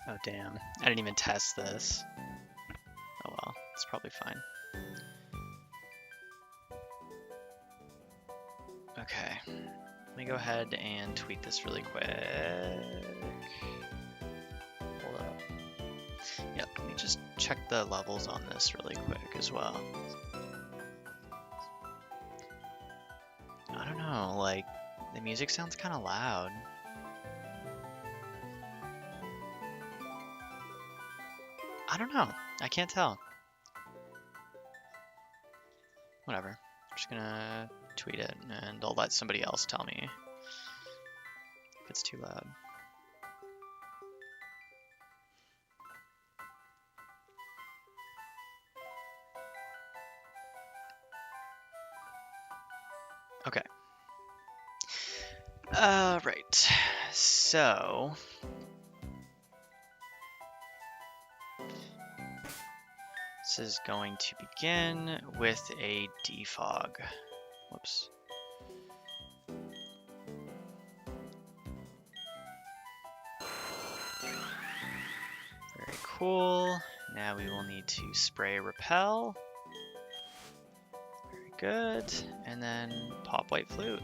Oh damn, I didn't even test this. Oh well, it's probably fine. Okay, let me go ahead and tweak this really quick. Hold up. Yep, let me just check the levels on this really quick as well. I don't know, like, the music sounds kind of loud. I don't know, I can't tell. Whatever, I'm just gonna tweet it and I'll let somebody else tell me if it's too loud. Okay. Right. So this is going to begin with a defog. Whoops. Very cool. Now we will need to spray repel. Very good. And then pop white flute.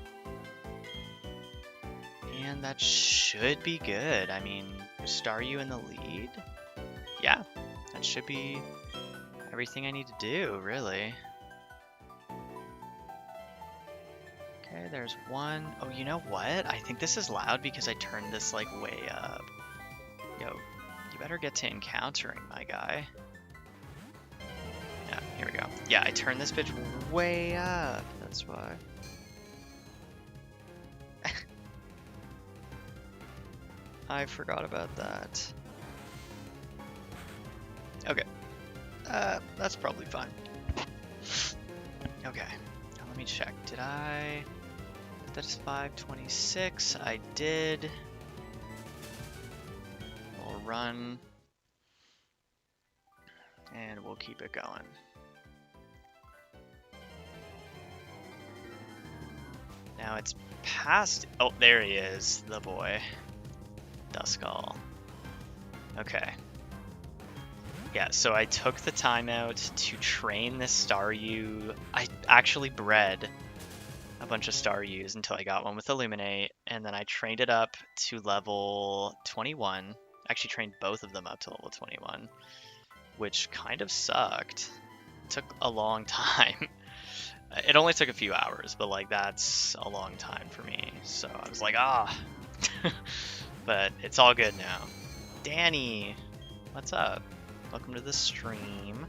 And that should be good. I mean, Staryu in the lead? Yeah, that should be everything I need to do, really. Okay, there's one. Oh, you know what? I think this is loud because I turned this like way up. Yo, you better get to encountering, my guy. Yeah, here we go. Yeah, I turned this bitch way up. That's why. I forgot about that. Okay. That's probably fine. Okay. Now let me check. Did I... That's 526. I did. We'll run. And we'll keep it going. Now it's past... Oh, there he is, the boy. Duskull. Okay. Yeah, so I took the time out to train this Staryu. I actually bred a bunch of Staryus until I got one with Illuminate, and then I trained it up to level 21. Actually trained both of them up to level 21, which kind of sucked. It took a long time. It only took a few hours, but like that's a long time for me. So I was like, ah. But it's all good now. Danny, what's up? Welcome to the stream.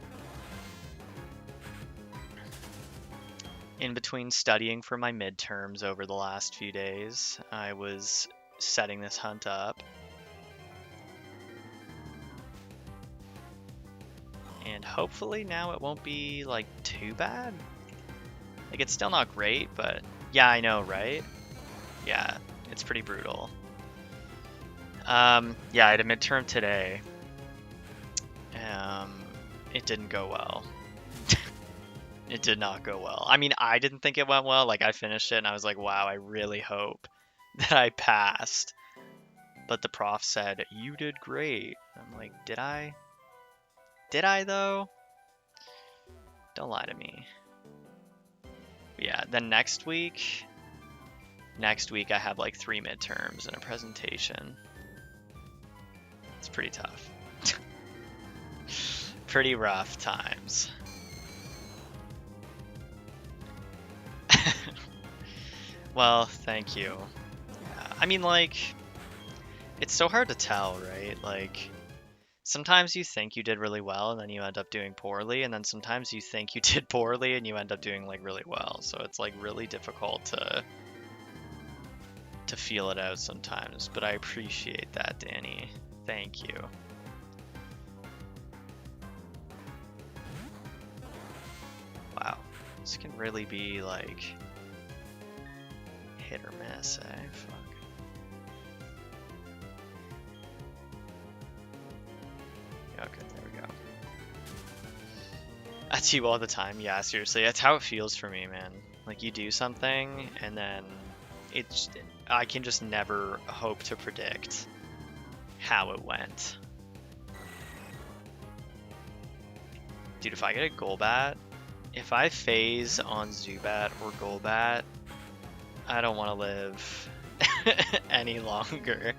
In between studying for my midterms over the last few days, I was setting this hunt up. And hopefully now it won't be like too bad. Like it's still not great, but yeah, I know, right? Yeah, it's pretty brutal. Yeah, I had a midterm today. It didn't go well. It did not go well. I mean, I didn't think it went well. Like, I finished it and I was like, wow, I really hope that I passed. But the prof said, you did great. I'm like, did I? Did I, though? Don't lie to me. But yeah, then next week I have like 3 midterms and a presentation. It's pretty tough. Pretty rough times. Well, thank you. Yeah, I mean, like, it's so hard to tell, right? Like, sometimes you think you did really well and then you end up doing poorly, and then sometimes you think you did poorly and you end up doing like really well. So it's like really difficult to feel it out sometimes, but I appreciate that, Danny. Thank you. Wow, this can really be like hit or miss, eh? Fuck. Okay, there we go. That's you all the time. Yeah, seriously, that's how it feels for me, man. Like you do something and then I can just never hope to predict how it went. Dude, if I get a Golbat, if I phase on Zubat or Golbat, I don't want to live any longer.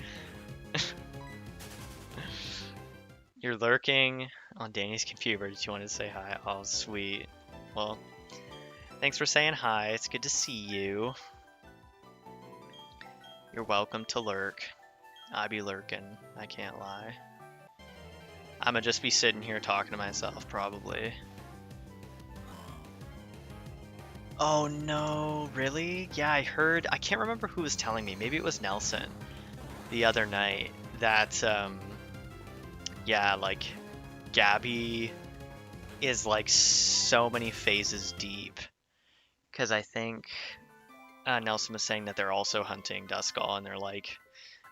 You're lurking on Danny's computer. Did you want to say hi? Oh, sweet. Well, thanks for saying hi. It's good to see you. You're welcome to lurk. I be lurking. I can't lie. I'ma just be sitting here talking to myself, probably. Oh no, really? Yeah, I heard. I can't remember who was telling me. Maybe it was Nelson the other night that, yeah, like, Gabby is like so many phases deep. Because I think Nelson was saying that they're also hunting Duskull, and they're like,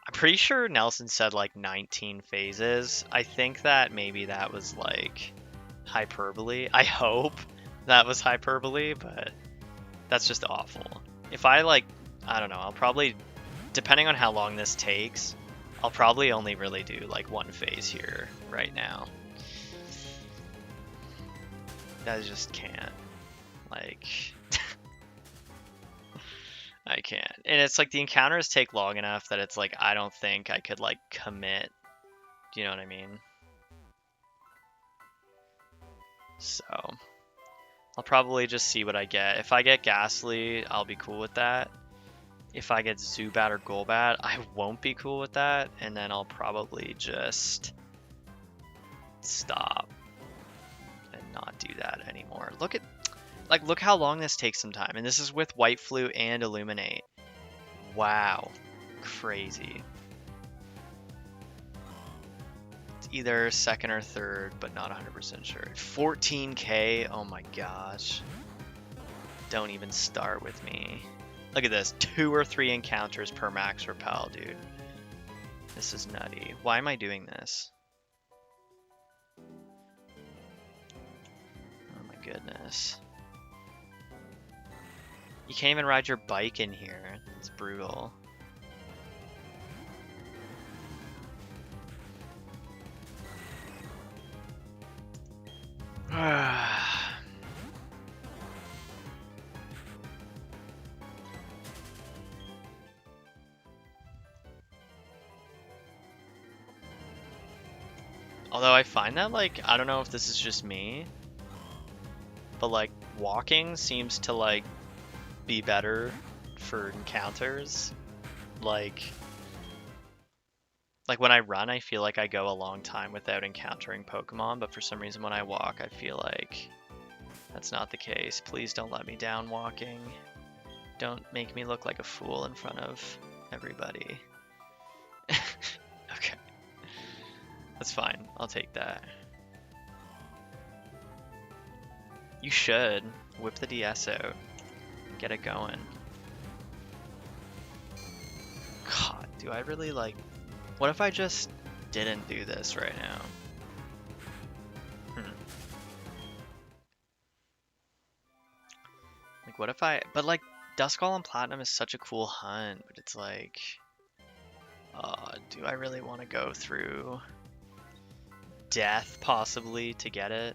I'm pretty sure Nelson said like 19 phases. I think that maybe that was like hyperbole. I hope that was hyperbole, but that's just awful. If I like, I don't know, I'll probably, depending on how long this takes, I'll probably only really do like one phase here right now. I just can't. Like, I can't. And it's like the encounters take long enough that it's like I don't think I could like commit. Do you know what I mean? So I'll probably just see what I get. If I get Ghastly, I'll be cool with that. If I get Zubat or Golbat, I won't be cool with that. And then I'll probably just stop and not do that anymore. Look how long this takes some time. And this is with White Flute and Illuminate. Wow. Crazy. It's either second or third, but not 100% sure. 14k? Oh my gosh. Don't even start with me. Look at this. 2 or 3 encounters per max repel, dude. This is nutty. Why am I doing this? Oh my goodness. You can't even ride your bike in here. It's brutal. Although I find that, like, I don't know if this is just me, but like walking seems to like be better for encounters. Like when I run, I feel like I go a long time without encountering Pokemon, but for some reason when I walk, I feel like that's not the case. Please don't let me down walking. Don't make me look like a fool in front of everybody. Okay. That's fine. I'll take that. You should. Whip the DS out. Get it going. God, do I really like... What if I just didn't do this right now? Like, what if I... But, like, Duskull and Platinum is such a cool hunt, but it's like... do I really want to go through death, possibly, to get it?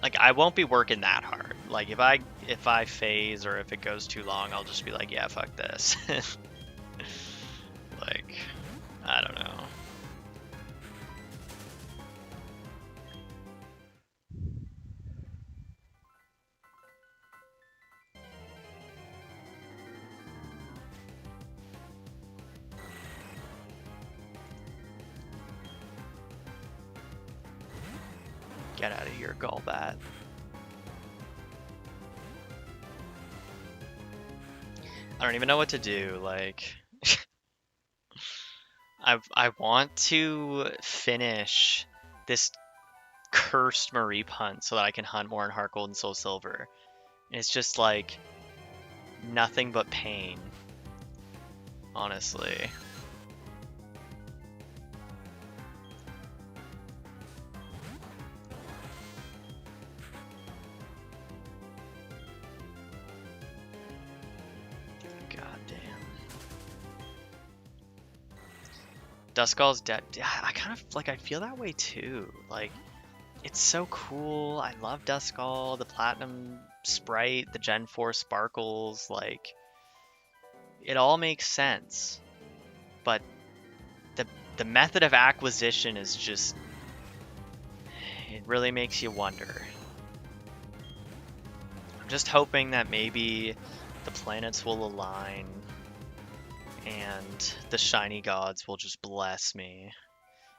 Like, I won't be working that hard. Like, if I phase or if it goes too long, I'll just be like, yeah, fuck this. Like, I don't know. Get out of here, Golbat. I don't even know what to do, like... I want to finish this cursed Mareep hunt so that I can hunt more in Heart Gold and Soul Silver. And it's just like nothing but pain, honestly. Duskull's dead. I kind of, like, I feel that way too. Like, it's so cool. I love Duskull, the Platinum Sprite, the Gen 4 Sparkles, like, it all makes sense. But the method of acquisition is just, it really makes you wonder. I'm just hoping that maybe the planets will align and the shiny gods will just bless me.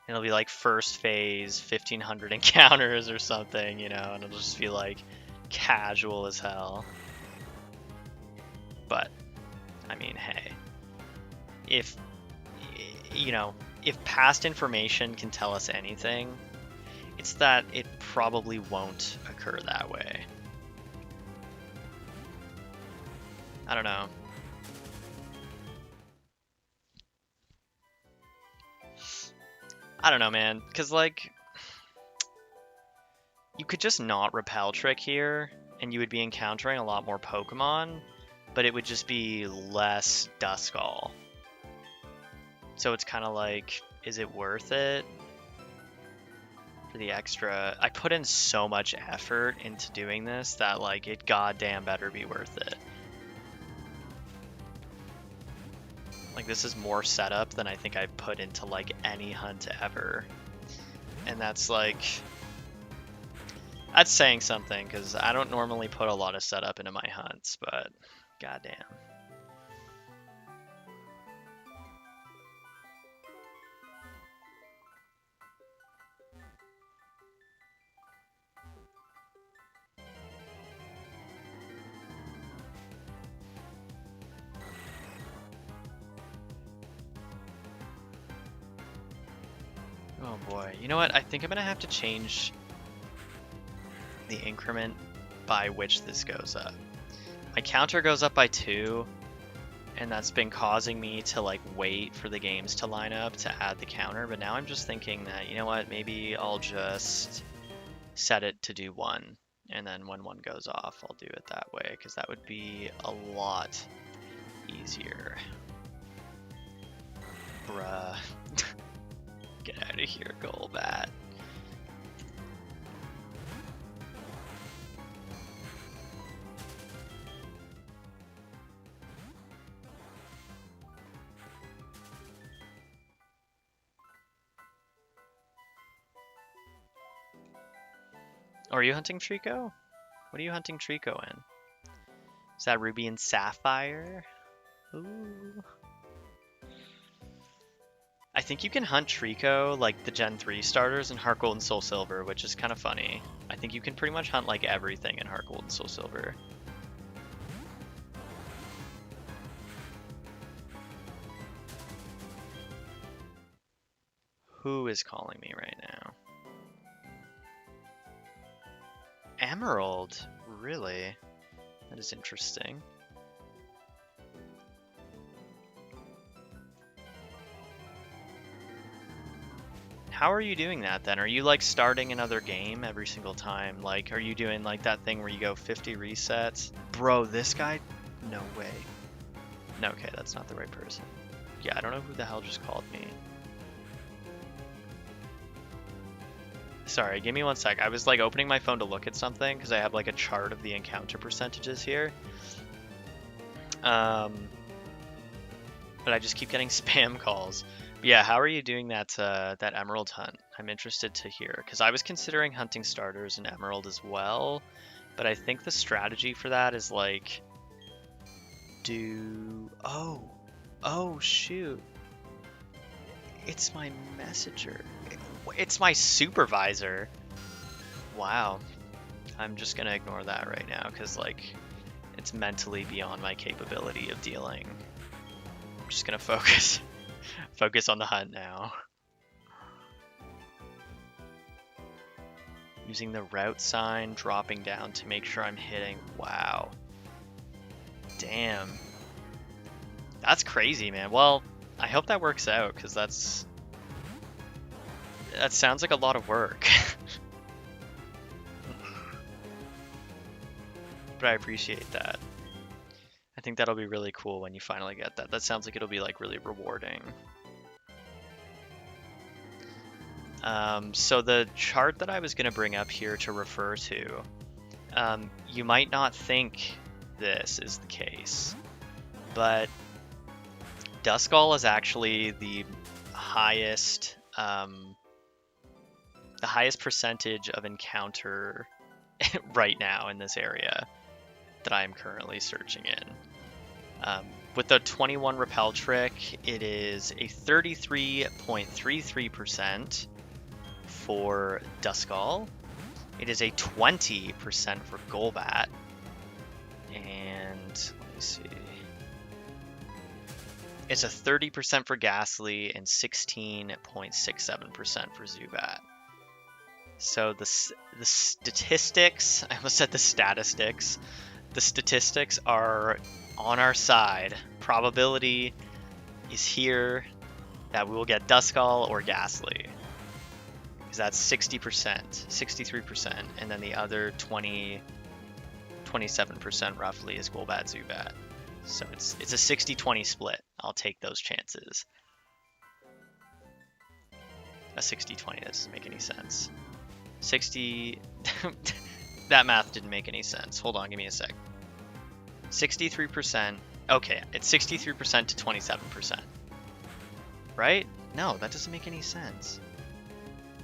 It'll be like first phase, 1500 encounters or something, you know, and it'll just be like casual as hell. But, I mean, hey, if, you know, if past information can tell us anything, it's that it probably won't occur that way. I don't know. I don't know, man, because, like, you could just not Repel Trick here, and you would be encountering a lot more Pokemon, but it would just be less Duskull. So it's kind of like, is it worth it for the extra? I put in so much effort into doing this that, like, it goddamn better be worth it. Like, this is more setup than I think I put into, like, any hunt ever. And that's, like, that's saying something, because I don't normally put a lot of setup into my hunts, but goddamn. Oh boy, you know what? I think I'm gonna have to change the increment by which this goes up. My counter goes up by 2, and that's been causing me to like wait for the games to line up to add the counter, but now I'm just thinking that, you know what, maybe I'll just set it to do 1, and then when 1 goes off, I'll do it that way, because that would be a lot easier. Bruh. Get out of here, Golbat. Oh, are you hunting Trico? What are you hunting Trico in? Is that Ruby and Sapphire? Ooh. I think you can hunt Trico, like the Gen 3 starters, in Heart Gold and Soul Silver, which is kind of funny. I think you can pretty much hunt like everything in Heart Gold and Soul Silver. Who is calling me right now? Emerald? Really? That is interesting. How are you doing that then? Are you like starting another game every single time? Like, are you doing like that thing where you go 50 resets? Bro, this guy? No way. No, okay, that's not the right person. Yeah, I don't know who the hell just called me. Sorry, give me 1 sec. I was like opening my phone to look at something because I have like a chart of the encounter percentages here. But I just keep getting spam calls. But yeah, how are you doing that that emerald hunt? I'm interested to hear, because I was considering hunting starters in emerald as well, but I think the strategy for that is like oh shoot, it's my messenger, it's my supervisor. Wow, I'm just gonna ignore that right now because like it's mentally beyond my capability of dealing. I'm just gonna focus on the hunt now. Using the route sign, dropping down to make sure I'm hitting. Wow. Damn. That's crazy, man. Well, I hope that works out, because that sounds like a lot of work. But I appreciate that. I think that'll be really cool when you finally get that. That sounds like it'll be like really rewarding. So the chart that I was going to bring up here to refer to, you might not think this is the case, but Duskull is actually the highest percentage of encounter right now in this area that I am currently searching in. With the 21 repel trick, it is a 33.33% for Duskull. It is a 20% for Golbat. And let me see. It's a 30% for Ghastly and 16.67% for Zubat. So the statistics, I almost said the statistics. The statistics are on our side. Probability is here that we will get Duskull or Ghastly. Because that's 60%, 63%, and then the other 27% roughly is Golbat Zubat. So it's a 60-20 split. I'll take those chances. A 60-20, that doesn't make any sense. 60... that math didn't make any sense. Hold on, give me a sec. 63%. Okay, it's 63% to 27%. Right? No, that doesn't make any sense.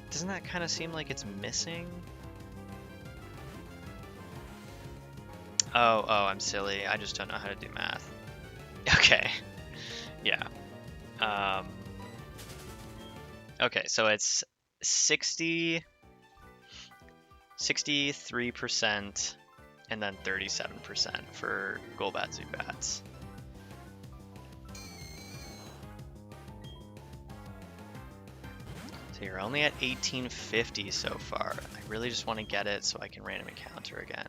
Doesn't that kind of seem like it's missing? Oh, I'm silly. I just don't know how to do math. Okay. Yeah. Okay, so it's 63% and then 37% for Golbat Zubats. So you're only at 1850 so far. I really just want to get it so I can random encounter again.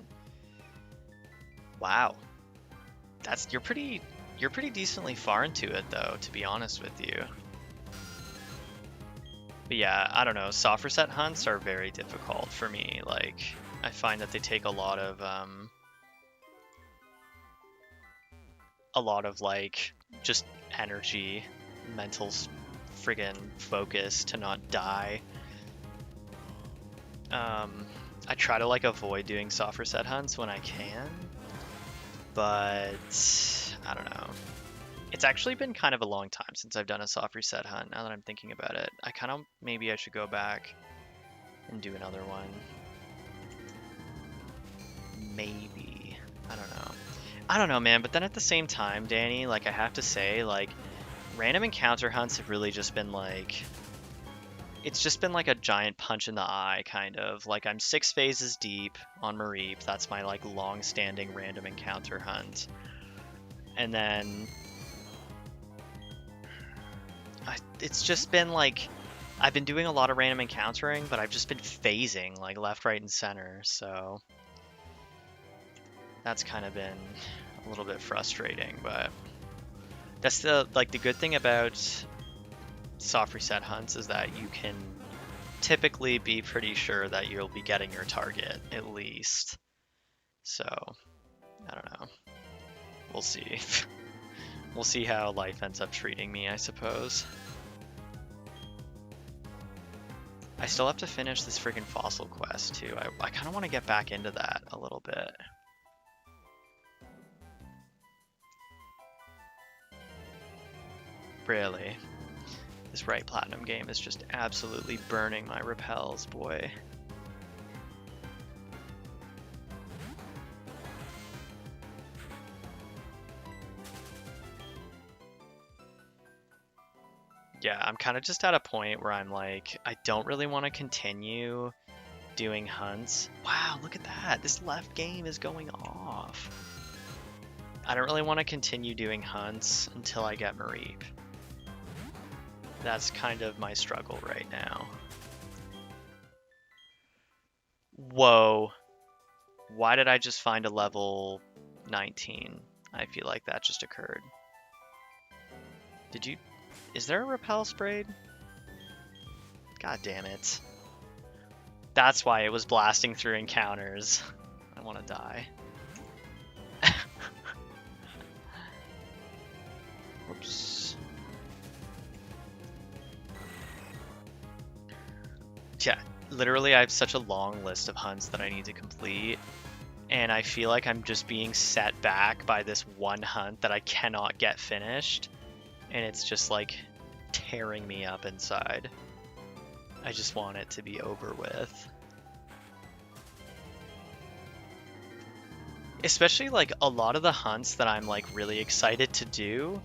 Wow. You're pretty decently far into it though, to be honest with you. But yeah, I don't know, soft reset hunts are very difficult for me. Like, I find that they take a lot of like just energy, mental friggin' focus to not die. I try to like avoid doing soft reset hunts when I can, but I don't know. It's actually been kind of a long time since I've done a soft reset hunt, now that I'm thinking about it. Maybe I should go back and do another one. Maybe. I don't know, man, but then at the same time, Danny, like, I have to say, like, random encounter hunts have really just been, like... It's just been, like, a giant punch in the eye, kind of. Like, I'm 6 phases deep on Mareep. That's my, like, long-standing random encounter hunt. And then... it's just been, like... I've been doing a lot of random encountering, but I've just been phasing, like, left, right, and center, so... That's kind of been a little bit frustrating, but... That's the good thing about soft reset hunts is that you can typically be pretty sure that you'll be getting your target, at least. So, I don't know. We'll see. We'll see how life ends up treating me, I suppose. I still have to finish this freaking fossil quest, too. I kind of want to get back into that a little bit. Really. This Right Platinum game is just absolutely burning my repels, boy. Yeah, I'm kind of just at a point where I'm like, I don't really want to continue doing hunts. Wow, look at that. This left game is going off. I don't really want to continue doing hunts until I get Mareep. That's kind of my struggle right now. Whoa. Why did I just find a level 19? I feel like that just occurred. Is there a repel sprayed? God damn it. That's why it was blasting through encounters. I want to die. Whoops. Yeah, literally I have such a long list of hunts that I need to complete, and I feel like I'm just being set back by this one hunt that I cannot get finished, and it's just like tearing me up inside. I just want it to be over with. Especially like a lot of the hunts that I'm like really excited to do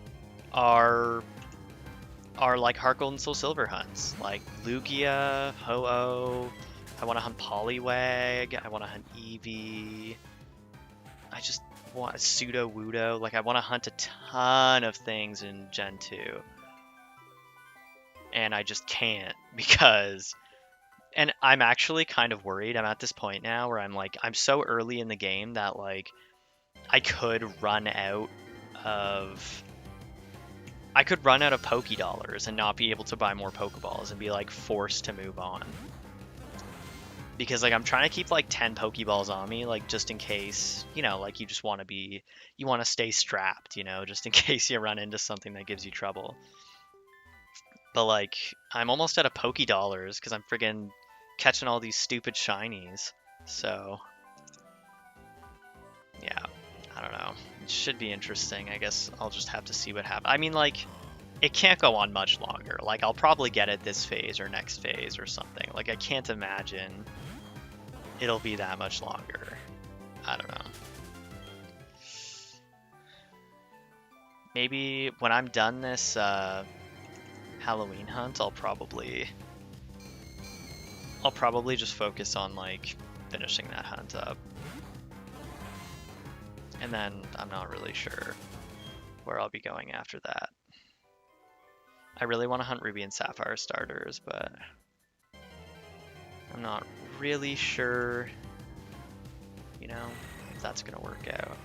are like Heart Gold and Soul Silver hunts, like Lugia, Ho-Oh. I want to hunt Poliwag. I want to hunt Eevee. I just want Pseudo Wudo. Like, I want to hunt a ton of things in Gen 2. And I just can't because. And I'm actually kind of worried. I'm at this point now where I'm like, I'm so early in the game that, like, I could run out of. I could run out of Pokédollars and not be able to buy more Pokeballs and be, like, forced to move on. Because, like, I'm trying to keep, like, 10 Pokeballs on me, like, just in case, you know, like, you just want to be, you want to stay strapped, you know, just in case you run into something that gives you trouble. But, like, I'm almost out of Pokédollars because I'm friggin' catching all these stupid shinies. So, yeah, I don't know. It should be interesting. I guess I'll just have to see what happens. I mean, like, it can't go on much longer. Like, I'll probably get it this phase or next phase or something. Like, I can't imagine it'll be that much longer. I don't know. Maybe when I'm done this Halloween hunt, I'll probably just focus on, like, finishing that hunt up. And then I'm not really sure where I'll be going after that. I really want to hunt Ruby and Sapphire starters, but I'm not really sure, you know, if that's gonna work out.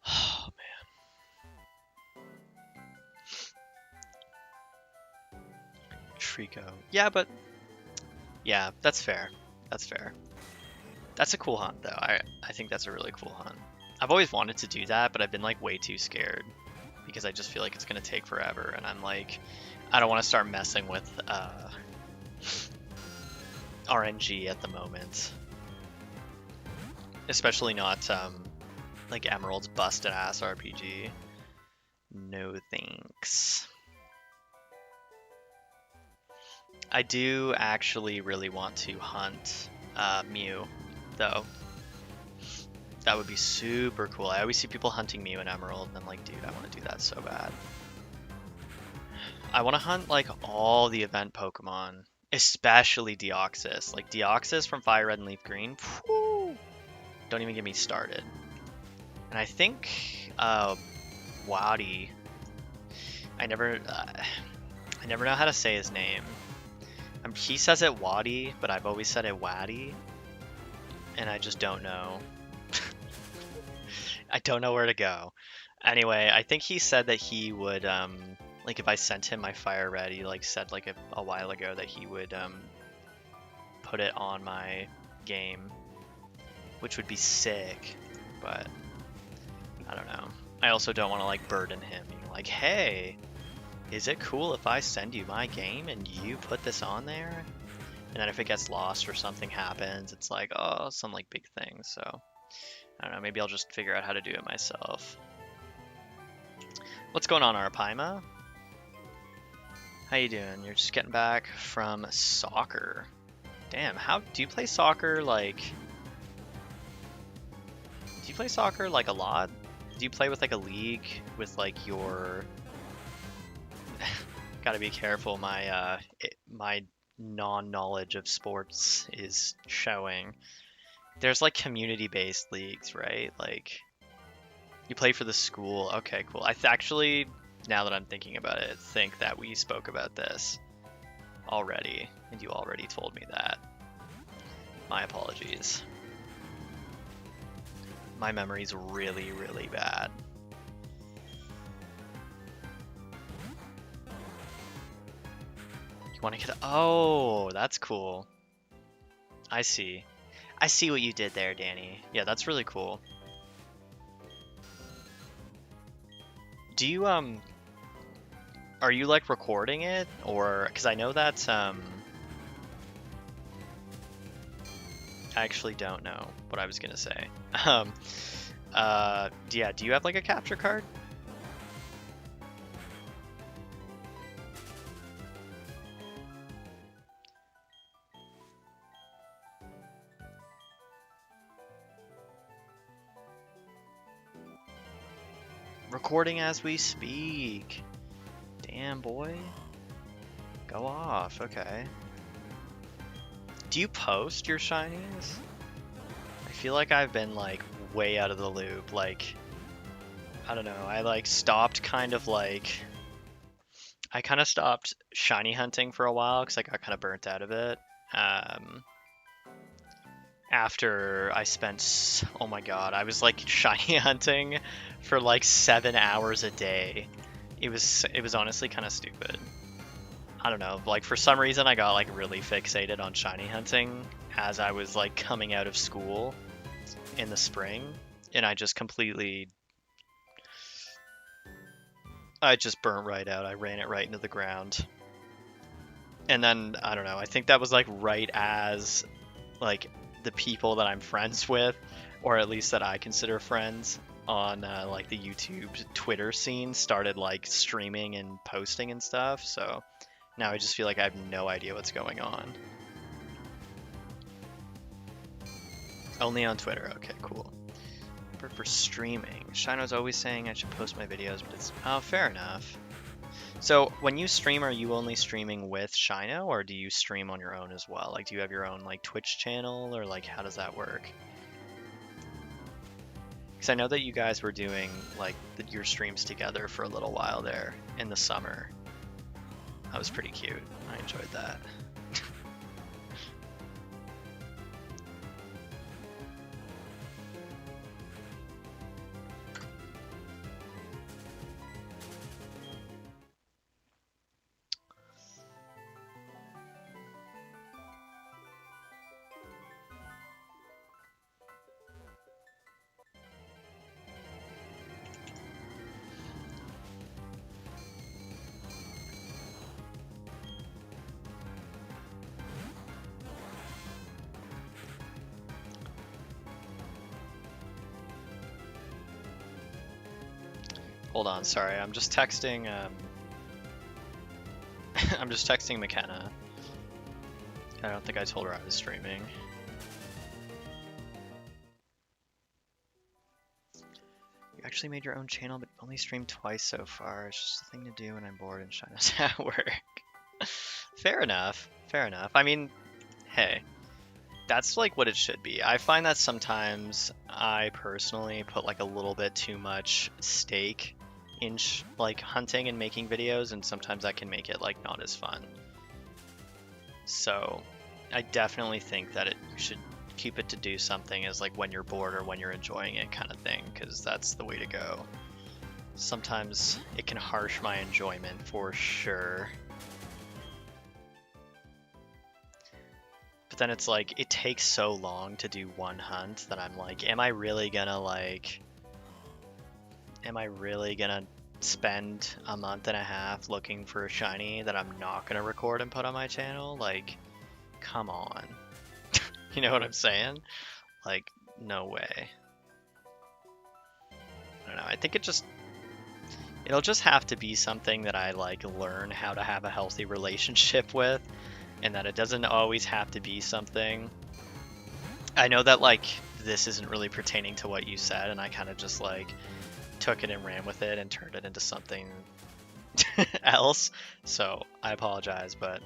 Oh man. Trico. Yeah, but yeah, that's fair. That's fair. That's a cool hunt, though. I think that's a really cool hunt. I've always wanted to do that, but I've been, like, way too scared because I just feel like it's gonna take forever, and I'm like, I don't want to start messing with RNG at the moment, especially not like Emerald's busted ass RPG. No thanks. I do actually really want to hunt Mew, though. That would be super cool. I always see people hunting Mew and Emerald, and I'm like, dude, I want to do that so bad. I want to hunt, like, all the event Pokemon, especially Deoxys. Like, Deoxys from Fire Red and Leaf Green, whew, don't even get me started. And I think Wadi, I never know how to say his name. He says it Wadi, but I've always said it Waddy, and I just don't know. I don't know where to go. Anyway, I think he said that he would, like, if I sent him my Fire Red, he, like, said, like, a while ago that he would, put it on my game, which would be sick, but I don't know. I also don't want to, like, burden him, being like, hey, is it cool if I send you my game and you put this on there? And then if it gets lost or something happens, it's like, oh, some, like, big thing, so I don't know, maybe I'll just figure out how to do it myself. What's going on, Arapaima? How you doing? You're just getting back from soccer. Damn, how do you play soccer, like... Do you play soccer, like, a lot? Do you play with, like, a league with, like, your... Gotta be careful, my non-knowledge of sports is showing. There's, like, community-based leagues, right? Like, you play for the school. Okay, cool. I actually, now that I'm thinking about it, think that we spoke about this already, and you already told me that. My apologies. My memory's really, really bad. You Want to get? Oh, that's cool. I see. I see what you did there, Danny. Yeah, that's really cool. Do you are you like recording it, or because I know that I actually don't know what I was gonna say. Yeah, do you have like a capture card? Recording as we speak. Damn, boy. Go off. Okay. Do you post your shinies? I feel like I've been like way out of the loop. Like, I don't know. I like stopped kind of like. I kind of stopped shiny hunting for a while because I got kind of burnt out of it. After I spent, oh my god, I was like shiny hunting for like 7 hours a day. It was honestly kind of stupid. I don't know, like for some reason I got like really fixated on shiny hunting as I was like coming out of school in the spring, and I just burnt right out. I ran it right into the ground. And then I don't know, I think that was like right as like the people that I'm friends with, or at least that I consider friends on like the YouTube, Twitter scene started like streaming and posting and stuff. So now I just feel like I have no idea what's going on. Only on Twitter. Okay, cool. But for streaming, Shino's always saying I should post my videos, but it's fair enough. So when you stream, are you only streaming with Shino, or do you stream on your own as well? Like, do you have your own like Twitch channel, or like how does that work? Because I know that you guys were doing like your streams together for a little while there in the summer. That was pretty cute. I enjoyed that. Hold on, sorry. I'm just texting. I'm just texting McKenna. I don't think I told her I was streaming. You actually made your own channel, but only streamed twice so far. It's just a thing to do when I'm bored and Shino's at work. Fair enough. Fair enough. I mean, hey, that's like what it should be. I find that sometimes I personally put like a little bit too much stake in like hunting and making videos, and sometimes that can make it like not as fun. So I definitely think that you should keep it to do something as like when you're bored or when you're enjoying it kind of thing, because that's the way to go. Sometimes it can harsh my enjoyment for sure. But then it's like, it takes so long to do one hunt that I'm like, am I really gonna spend a month and a half looking for a shiny that I'm not gonna record and put on my channel? Like, come on. You know what I'm saying? Like, no way. I don't know, I think it'll just have to be something that I like learn how to have a healthy relationship with, and that it doesn't always have to be something. I know that like this isn't really pertaining to what you said, and I kind of just like took it and ran with it and turned it into something else. So I apologize, but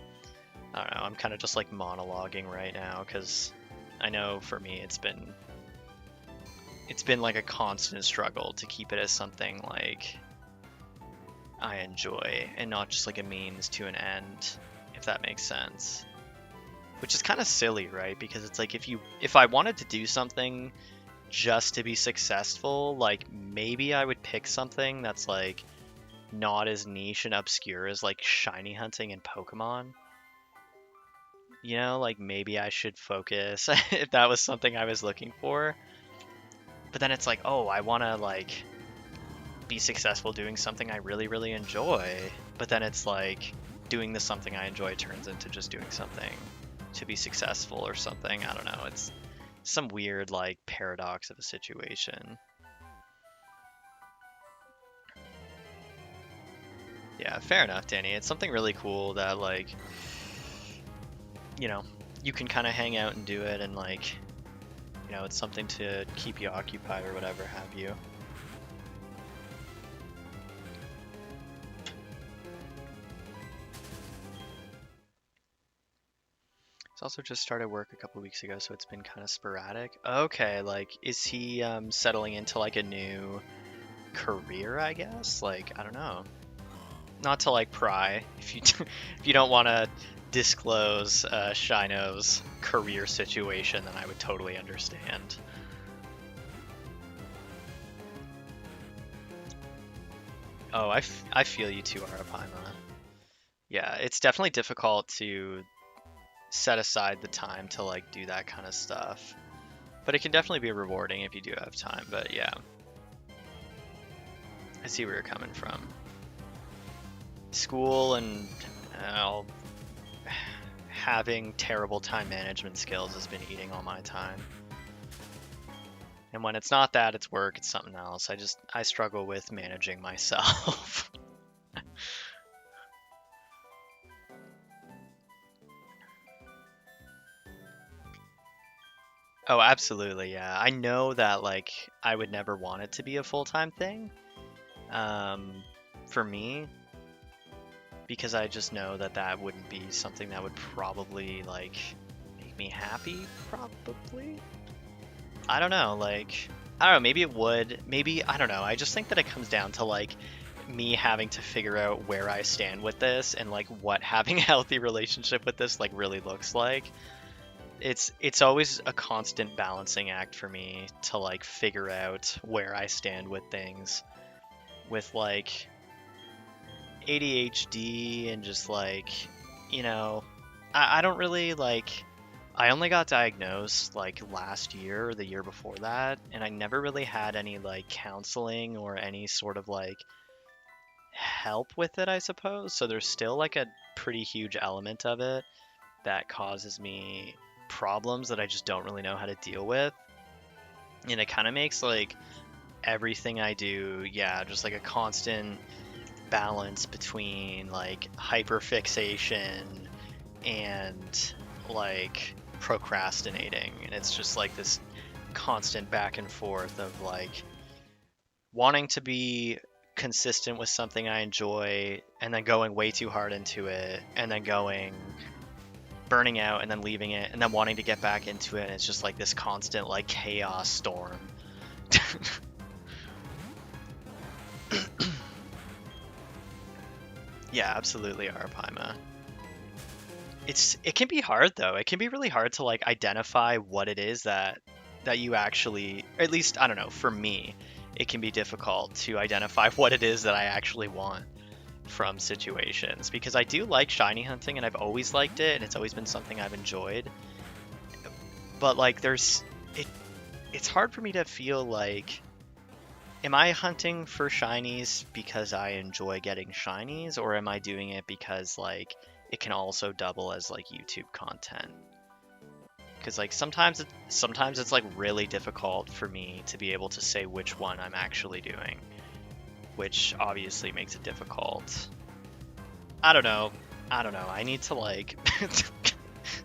I don't know, I'm kind of just like monologuing right now because I know for me it's been like a constant struggle to keep it as something like I enjoy and not just like a means to an end, if that makes sense. Which is kind of silly, right? Because it's like if I wanted to do something just to be successful, like maybe I would pick something that's like not as niche and obscure as like shiny hunting and Pokemon. you know, like maybe I should focus if that was something I was looking for. But then it's like, oh, I want to like be successful doing something I really, really enjoy. But then it's like doing the something I enjoy turns into just doing something to be successful or something. I don't know. It's some weird like paradox of a situation. Yeah, fair enough, Danny. It's something really cool that like, you know, you can kind of hang out and do it, and like, you know, it's something to keep you occupied or whatever have you. He's also just started work a couple weeks ago, so it's been kind of sporadic. Okay, like, is he settling into like a new career, I guess? Like, I don't know. Not to like pry, if you if you don't want to disclose Shino's career situation, then I would totally understand. Oh, I feel you too, Arapaima. Yeah, it's definitely difficult to set aside the time to like do that kind of stuff. But it can definitely be rewarding if you do have time. But yeah, I see where you're coming from. School and having terrible time management skills has been eating all my time. And when it's not that, it's work, it's something else. I struggle with managing myself. Oh, absolutely, yeah. I know that like I would never want it to be a full-time thing. For me, because I just know that that wouldn't be something that would probably like make me happy, probably. I don't know, like I don't know, maybe it would. Maybe I don't know. I just think that it comes down to like me having to figure out where I stand with this and like what having a healthy relationship with this like really looks like. It's always a constant balancing act for me to like figure out where I stand with things with like ADHD and just like, you know, I don't really like. I only got diagnosed like last year or the year before that, and I never really had any like counseling or any sort of like help with it, I suppose. So there's still like a pretty huge element of it that causes me problems that I just don't really know how to deal with. And it kind of makes like everything I do, yeah, just like a constant balance between like hyperfixation and like procrastinating. And it's just like this constant back and forth of like wanting to be consistent with something I enjoy and then going way too hard into it and then burning out and then leaving it and then wanting to get back into it, and it's just like this constant like chaos storm. Yeah, absolutely, Arapaima. It can be hard though. It can be really hard to like identify what it is that you actually, or at least I don't know, for me, it can be difficult to identify what it is that I actually want from situations, because I do like shiny hunting and I've always liked it and it's always been something I've enjoyed. But like it's hard for me to feel like, am I hunting for shinies because I enjoy getting shinies, or am I doing it because like it can also double as like YouTube content? Because like sometimes it's like really difficult for me to be able to say which one I'm actually doing, which obviously makes it difficult. I don't know. I need to like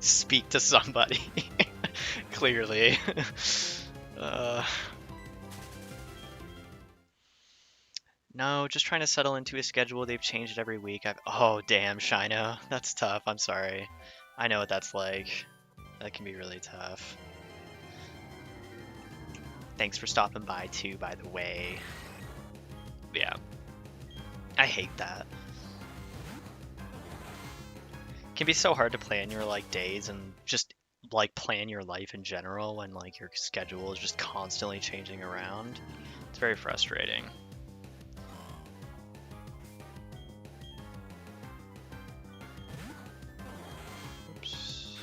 speak to somebody. Clearly. uh, no, just trying to settle into a schedule. They've changed it every week. Oh damn, Shino, that's tough. I'm sorry. I know what that's like. That can be really tough. Thanks for stopping by too, by the way. Yeah, I hate that. It can be so hard to plan your like days and just like plan your life in general when like your schedule is just constantly changing around. It's very frustrating. Oops.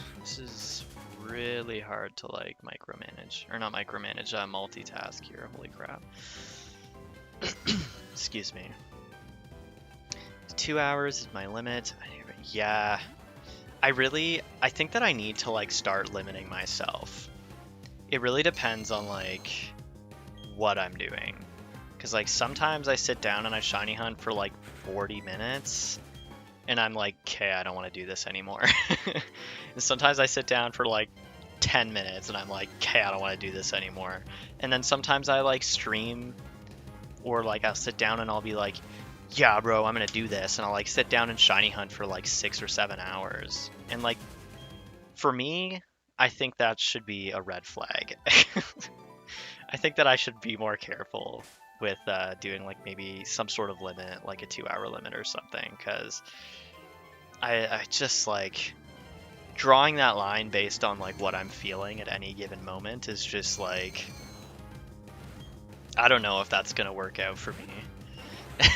really hard to like micromanage, or not micromanage, multitask here. Holy crap. Excuse me. 2 hours is my limit. Yeah. I think that I need to like start limiting myself. It really depends on like what I'm doing. Cause like sometimes I sit down and I shiny hunt for like 40 minutes and I'm like, okay, I don't want to do this anymore. And sometimes I sit down for like 10 minutes and I'm like, okay, I don't want to do this anymore. And then sometimes I like stream, or like I'll sit down and I'll be like, yeah, bro, I'm gonna do this. And I'll like sit down and shiny hunt for like 6 or 7 hours. And like, for me, I think that should be a red flag. I think that I should be more careful with doing like maybe some sort of limit, like a 2-hour limit or something, because I just like drawing that line based on like what I'm feeling at any given moment is just like, I don't know if that's gonna work out for me.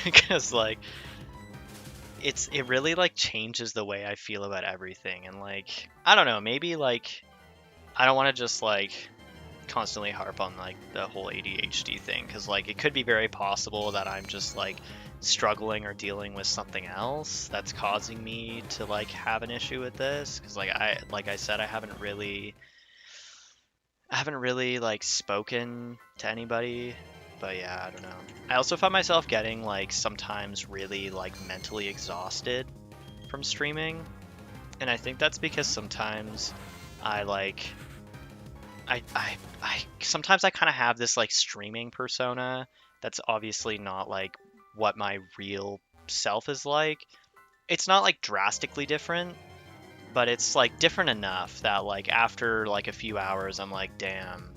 Because like it really like changes the way I feel about everything. And like, I don't know, maybe like I don't want to just like constantly harp on like the whole ADHD thing, because like it could be very possible that I'm just like struggling or dealing with something else that's causing me to like have an issue with this. Because like I said, I haven't really like spoken to anybody. But yeah, I don't know. I also find myself getting like sometimes really like mentally exhausted from streaming. And I think that's because sometimes I like I sometimes I kind of have this like streaming persona that's obviously not like what my real self is like. It's not like drastically different, but it's like different enough that like after like a few hours I'm like, damn,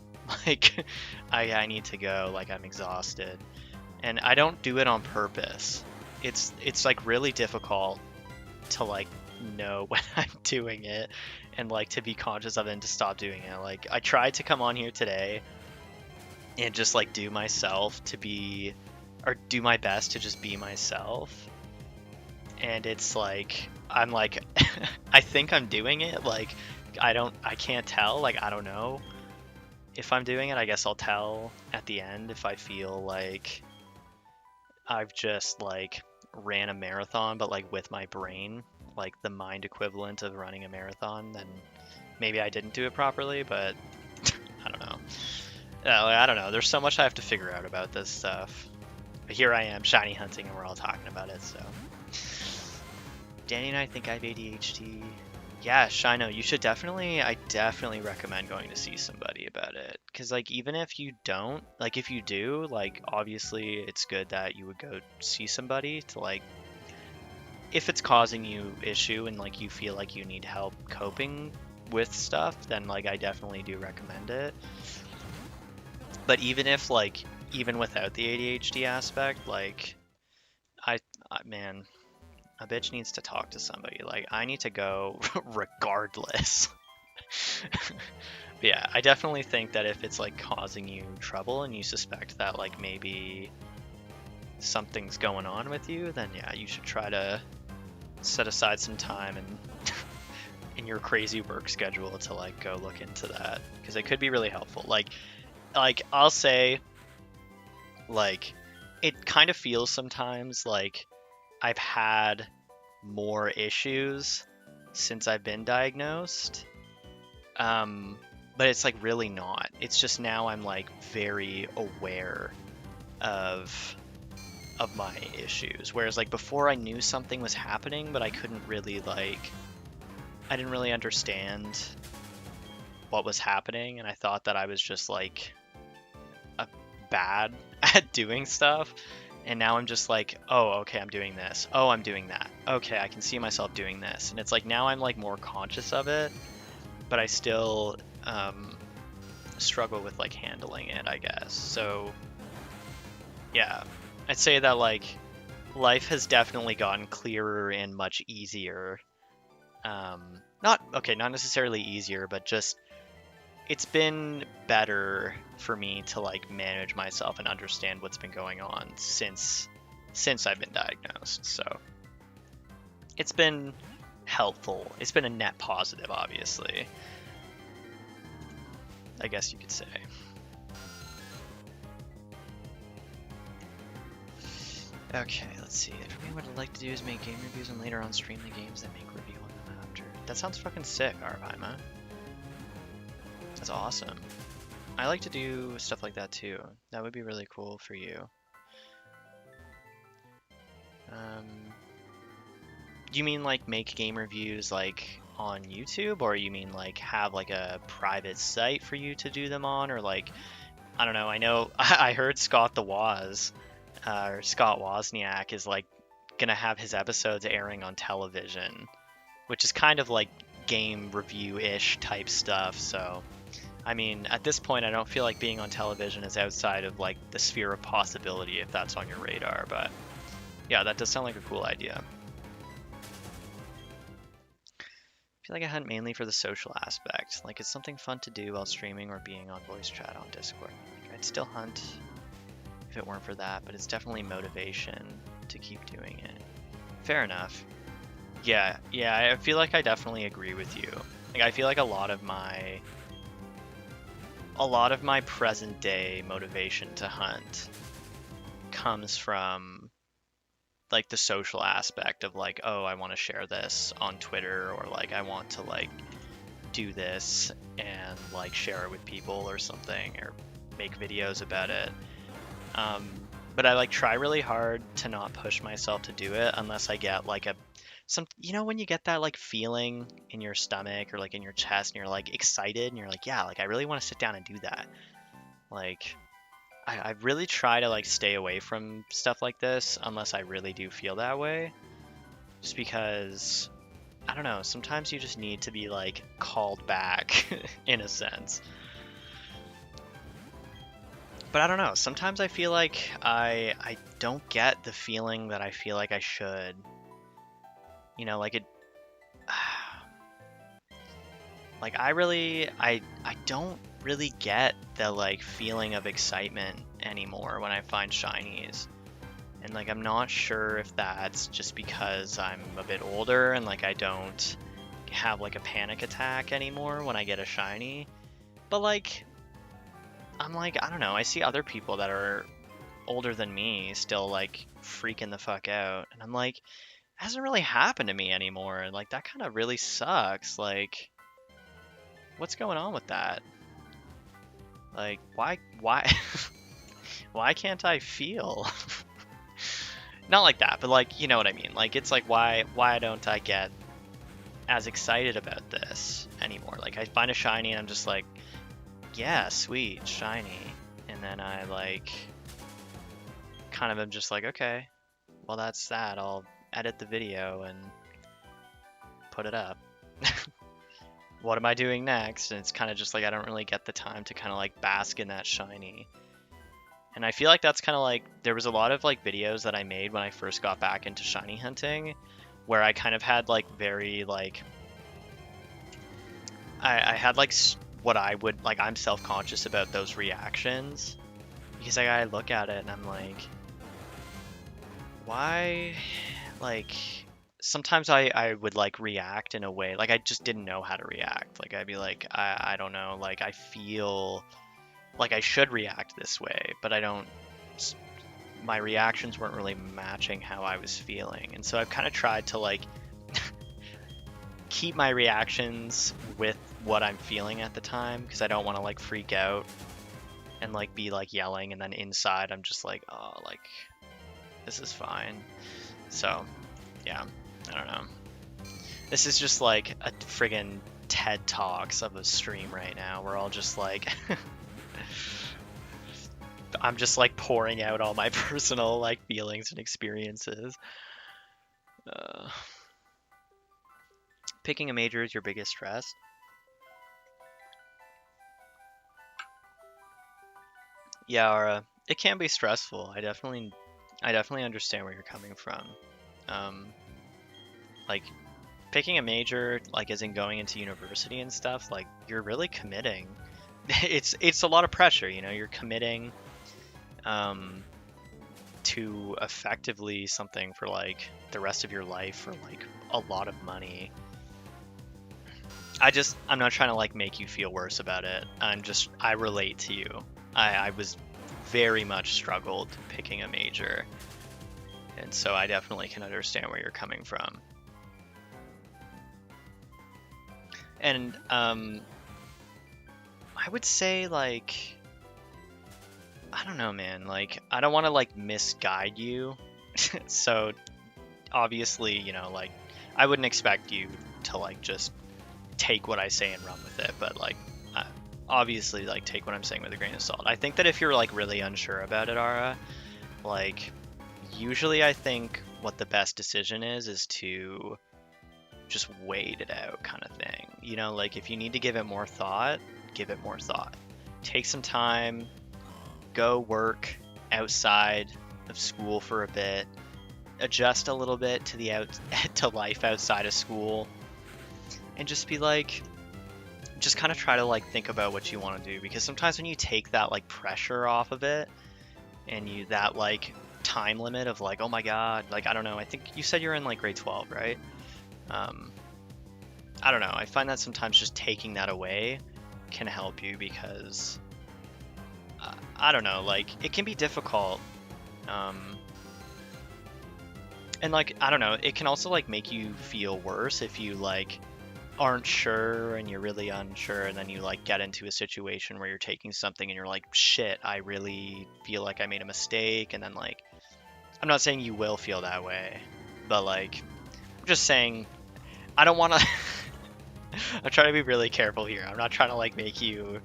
like I need to go, like I'm exhausted. And I don't do it on purpose. It's like really difficult to like know when I'm doing it and like to be conscious of it and to stop doing it. Like I tried to come on here today and just like do my best to just be myself. And it's like I'm like I think I'm doing it, like I can't tell, like I don't know if I'm doing it. I guess I'll tell at the end if I feel like I've just like ran a marathon, but like with my brain, like the mind equivalent of running a marathon, then maybe I didn't do it properly. But I don't know. I don't know. There's so much I have to figure out about this stuff. But here I am, shiny hunting, and we're all talking about it, so. Danny and I think I have ADHD. Yeah, Shino, I definitely recommend going to see somebody about it. Because, like, even if you don't, like, if you do, like, obviously it's good that you would go see somebody to, like, if it's causing you issue and, like, you feel like you need help coping with stuff, then, like, I definitely do recommend it. But even if, like, even without the ADHD aspect, like, man, a bitch needs to talk to somebody. Like, I need to go regardless. But yeah, I definitely think that if it's like causing you trouble and you suspect that like maybe something's going on with you, then yeah, you should try to set aside some time and in your crazy work schedule to like go look into that, because it could be really helpful. Like I'll say, like, it kind of feels sometimes like I've had more issues since I've been diagnosed. But it's like really not. It's just now I'm like very aware of my issues. Whereas like before I knew something was happening, but I couldn't really I didn't really understand what was happening, and I thought that I was just like bad at doing stuff. And now I'm just like, oh, okay, I'm doing this. Oh, I'm doing that. Okay, I can see myself doing this. And it's like now I'm like more conscious of it, but I still struggle with like handling it, I guess. So yeah, I'd say that like life has definitely gotten clearer and much easier. Not necessarily easier, but just it's been better for me to like manage myself and understand what's been going on since I've been diagnosed. So it's been helpful. It's been a net positive, obviously. I guess you could say. Okay, let's see. For me, what I'd like to do is make game reviews and later on stream the games that make review on them after. That sounds fucking sick, Arvaima. That's awesome. I like to do stuff like that too. That would be really cool for you. You mean like make game reviews like on YouTube, or you mean like have like a private site for you to do them on, or like, I don't know. I know I heard Scott the Woz, or Scott Wozniak is like gonna have his episodes airing on television, which is kind of like game review-ish type stuff. So, I mean, at this point, I don't feel like being on television is outside of like the sphere of possibility if that's on your radar. But yeah, that does sound like a cool idea. I feel like I hunt mainly for the social aspect. Like it's something fun to do while streaming or being on voice chat on Discord. Like, I'd still hunt if it weren't for that, but it's definitely motivation to keep doing it. Fair enough. Yeah, I feel like I definitely agree with you. Like I feel like a lot of my present day motivation to hunt comes from like the social aspect of like, oh, I want to share this on Twitter, or like I want to like do this and like share it with people or something, or make videos about it. But I like try really hard to not push myself to do it unless I get like when you get that like feeling in your stomach or like in your chest and you're like excited and you're like, yeah, like I really want to sit down and do that. Like I really try to like stay away from stuff like this unless I really do feel that way. Just because, I don't know, sometimes you just need to be like called back in a sense. But I don't know, sometimes I feel like I don't get the feeling that I feel like I should. You know, like it like I don't really get the like feeling of excitement anymore when I find shinies. And like I'm not sure if that's just because I'm a bit older and like I don't have like a panic attack anymore when I get a shiny. But like I'm like, I don't know, I see other people that are older than me still like freaking the fuck out, and I'm like, it hasn't really happened to me anymore, and like that kind of really sucks. Like what's going on with that? Like why why can't I feel? Not like that, but like, you know what I mean. Like it's like why don't I get as excited about this anymore? Like I find a shiny and I'm just like, yeah, sweet, shiny. And then I like kind of am just like, okay, well that's that. I'll edit the video and put it up. What am I doing next? And it's kind of just like I don't really get the time to kind of like bask in that shiny. And I feel like that's kind of like, there was a lot of like videos that I made when I first got back into shiny hunting where I kind of had like very like, I had like what I would like, I'm self-conscious about those reactions because like, I look at it and I'm like, why, like sometimes I would like react in a way like I just didn't know how to react. Like I'd be like, I don't know, like I feel like I should react this way, but I don't, my reactions weren't really matching how I was feeling. And so I've kind of tried to like keep my reactions with what I'm feeling at the time, because I don't want to like freak out and like be like yelling, and then inside I'm just like, oh, like this is fine. So yeah, I don't know. This is just like a friggin' TED Talks of a stream right now. We're all just like I'm just like pouring out all my personal like feelings and experiences. Picking a major is your biggest stress? Yeah, Ara, it can be stressful. I definitely understand where you're coming from. Like picking a major, like as in going into university and stuff, like you're really committing. It's a lot of pressure, you know. You're committing to effectively something for like the rest of your life, for like a lot of money. I'm not trying to like make you feel worse about it. I relate to you. I was very much struggled picking a major. And so I definitely can understand where you're coming from. And I would say like, I don't know, man. Like, I don't want to like misguide you. So obviously, you know, like I wouldn't expect you to like just take what I say and run with it, but like obviously like take what I'm saying with a grain of salt. I think that if you're like really unsure about it, Ara, like usually I think what the best decision is to just wait it out kind of thing. You know, like if you need to give it more thought, give it more thought. Take some time, go work outside of school for a bit, adjust a little bit to to life outside of school, and just be like, just kind of try to like think about what you want to do, because sometimes when you take that like pressure off of it and you that like time limit of like, oh my god, like I don't know, I think you said you're in like grade 12, right? I don't know, I find that sometimes just taking that away can help you, because I don't know, like it can be difficult, and like I don't know, it can also like make you feel worse if you like aren't sure and you're really unsure, and then you like get into a situation where you're taking something and you're like, shit, I really feel like I made a mistake. And then like, I'm not saying you will feel that way, but like I'm just saying I don't want to I'm trying to be really careful here. I'm not trying to like make you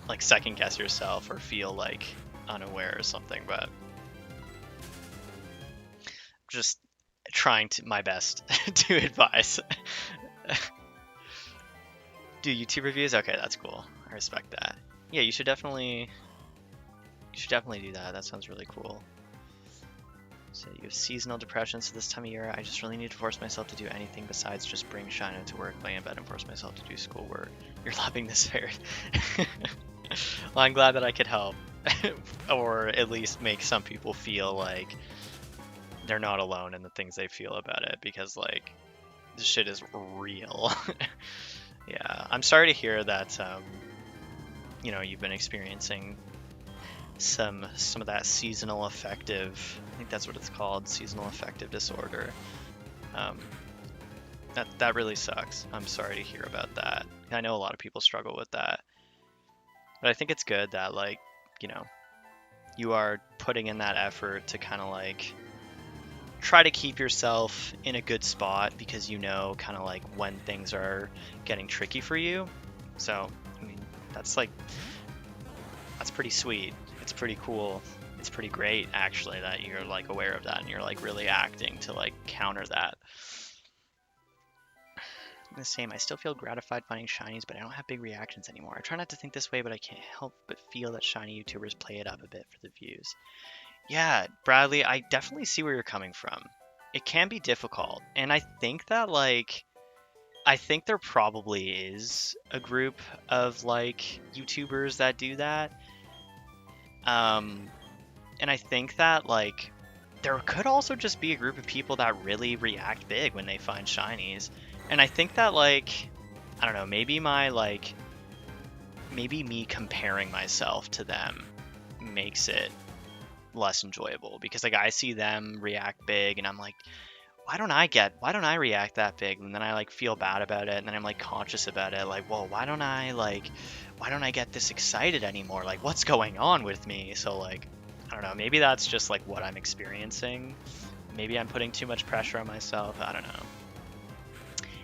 like second guess yourself or feel like unaware or something, but just trying to my best to advise. Do YouTube reviews? Okay, that's cool. I respect that. Yeah, you should definitely do that. That sounds really cool. So you have seasonal depression, so this time of year I just really need to force myself to do anything besides just bring Shina to work, lay in bed, and force myself to do schoolwork. You're loving this very. Well, I'm glad that I could help. Or at least make some people feel like they're not alone in the things they feel about it, because like this shit is real. Yeah, I'm sorry to hear that you know, you've been experiencing some of that seasonal affective, I think that's what it's called, seasonal affective disorder. That really sucks. I'm sorry to hear about that. I know a lot of people struggle with that, but I think it's good that like, you know, you are putting in that effort to kind of like try to keep yourself in a good spot, because you know kind of like when things are getting tricky for you. So I mean, that's pretty sweet. It's pretty cool. It's pretty great actually that you're like aware of that and you're like really acting to like counter that. The same, I still feel gratified finding shinies, but I don't have big reactions anymore. I try not to think this way, but I can't help but feel that shiny YouTubers play it up a bit for the views. Yeah, Bradley, I definitely see where you're coming from. It can be difficult, and I think that like I think there probably is a group of like YouTubers that do that. And I think that like there could also just be a group of people that really react big when they find shinies. And I think that like I don't know, maybe me comparing myself to them makes it less enjoyable, because like I see them react big and I'm like, why don't I react that big? And then I like feel bad about it, and then I'm like conscious about it, like, well, why don't I get this excited anymore? Like, what's going on with me? So like I don't know, maybe that's just like what I'm experiencing. Maybe I'm putting too much pressure on myself. I don't know.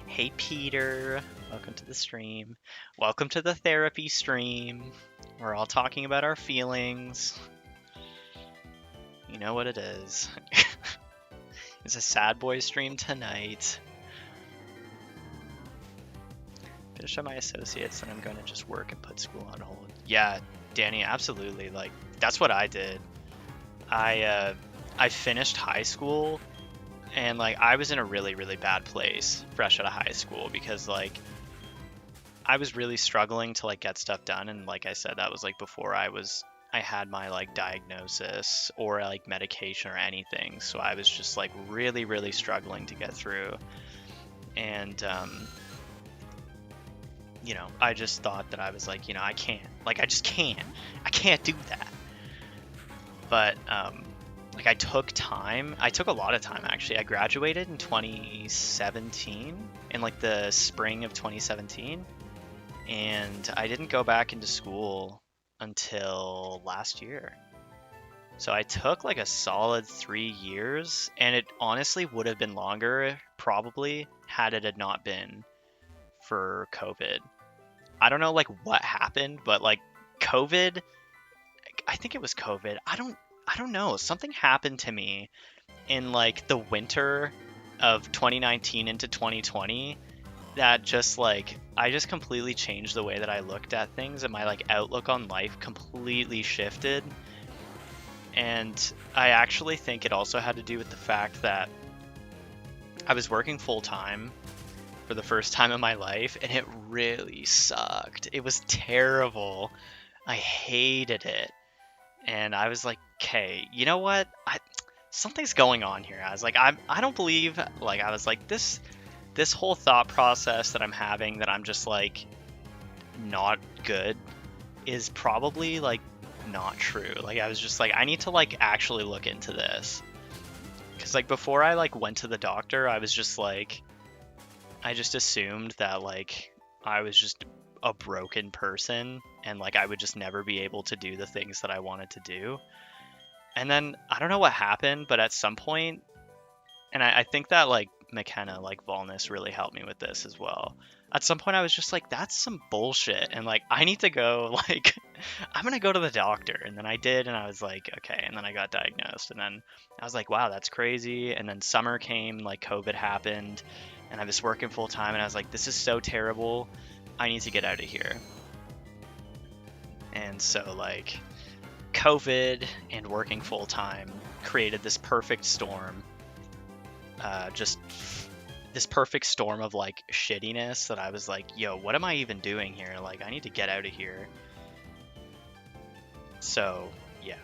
Hey Peter, welcome to the stream. Welcome to the therapy stream. We're all talking about our feelings. You know what it is. It's a sad boy stream tonight. Finish up my associates, and I'm going to just work and put school on hold. Yeah, Danny, absolutely. Like, that's what I did. I finished high school, and like I was in a really, really bad place fresh out of high school, because like I was really struggling to like get stuff done, and like I said, that was like before I had my like diagnosis or like medication or anything. So I was just like really, really struggling to get through. And you know, I just thought that I was like, you know, I can't, like, I just can't, I can't do that. But, like, I took time. I took a lot of time, actually. I graduated in 2017, in, like, the spring of 2017. And I didn't go back into school until last year. So I took, like, a solid 3 years. And it honestly would have been longer, probably, had it had not been for COVID. I don't know, like, what happened, but, like, COVID, I think it was COVID. I don't know. Something happened to me in, like, the winter of 2019 into 2020 that just, like, I just completely changed the way that I looked at things, and my, like, outlook on life completely shifted. And I actually think it also had to do with the fact that I was working full time for the first time in my life, and it really sucked. It was terrible. I hated it. And I was like, okay, you know what? Something's going on here. I was like, I don't believe, like, I was like, this whole thought process that I'm having, that I'm just, like, not good, is probably, like, not true. Like, I was just like, I need to, like, actually look into this. Because, like, before I, like, went to the doctor, I was just like, I just assumed that, like, I was just a broken person, and, like, I would just never be able to do the things that I wanted to do. And then I don't know what happened, but at some point, and I think that, like, McKenna, like, Volness really helped me with this as well. At some point I was just like, that's some bullshit, and, like, I need to go, like, I'm gonna go to the doctor. And then I did, and I was like, okay. And then I got diagnosed, and then I was like, wow, that's crazy. And then summer came, like, COVID happened, and I was working full time, and I was like, this is so terrible. I need to get out of here. And so, like, COVID and working full time created this perfect storm. Just this perfect storm of, like, shittiness that I was like, yo, what am I even doing here? Like, I need to get out of here. So, yeah.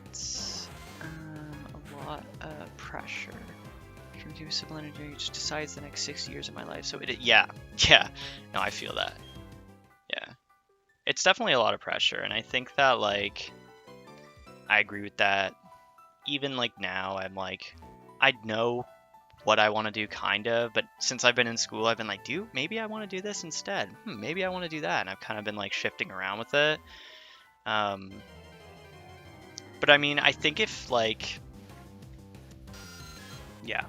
It's a lot of pressure. From do civil engineering, just decides the next 6 years of my life. So yeah. No, I feel that. Yeah. It's definitely a lot of pressure, and I think that, like, I agree with that. Even, like, now, I'm like, I know what I want to do, kind of, but since I've been in school, I've been like, maybe I want to do this instead. Maybe I want to do that, and I've kind of been, like, shifting around with it. But I mean, I think if, like, yeah.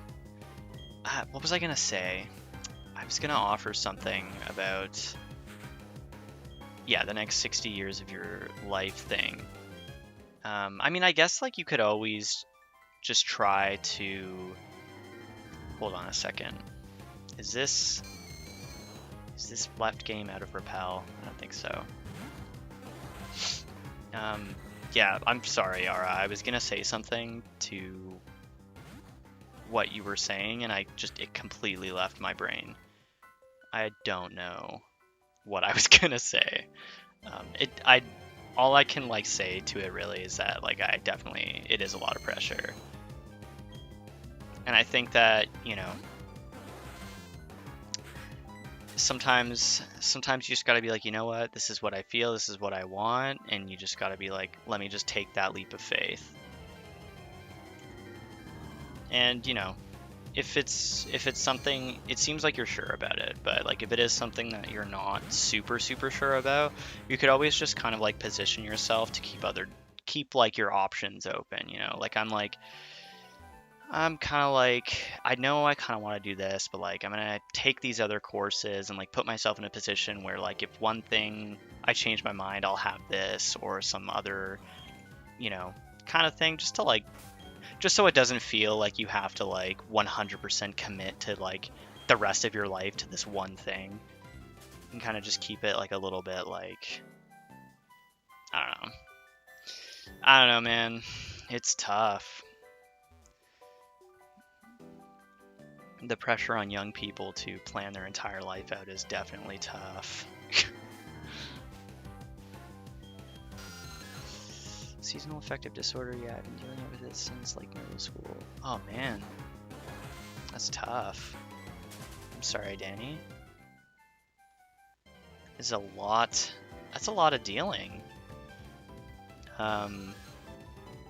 What was I gonna say? I was gonna offer something about, yeah, the next 60 years of your life thing. I mean, I guess, like, you could always just try to, hold on a second. Is this left game out of repel? I don't think so. Yeah, I'm sorry, Ara. I was gonna say something to what you were saying, and it completely left my brain. I don't know what I was gonna say. All I can, like, say to it really is that, like, it is a lot of pressure. And I think that, you know, sometimes you just gotta be like, you know what, this is what I feel, this is what I want, and you just gotta be like, let me just take that leap of faith. And, you know, if it's something, it seems like you're sure about it, but, like, if it is something that you're not super sure about, you could always just kind of, like, position yourself to keep like your options open, you know. Like, I'm kind of like, I know I kind of want to do this, but, like, I'm gonna take these other courses and, like, put myself in a position where, like, if one thing I change my mind, I'll have this or some other, you know, kind of thing, just to, like, just so it doesn't feel like you have to, like, 100% commit to, like, the rest of your life to this one thing. And kind of just keep it, like, a little bit, like, I don't know, man. It's tough. The pressure on young people to plan their entire life out is definitely tough. Seasonal affective disorder, yeah, I've been dealing with this since like middle school. Oh man, that's tough. I'm sorry, Danny. Is a lot. That's a lot of dealing.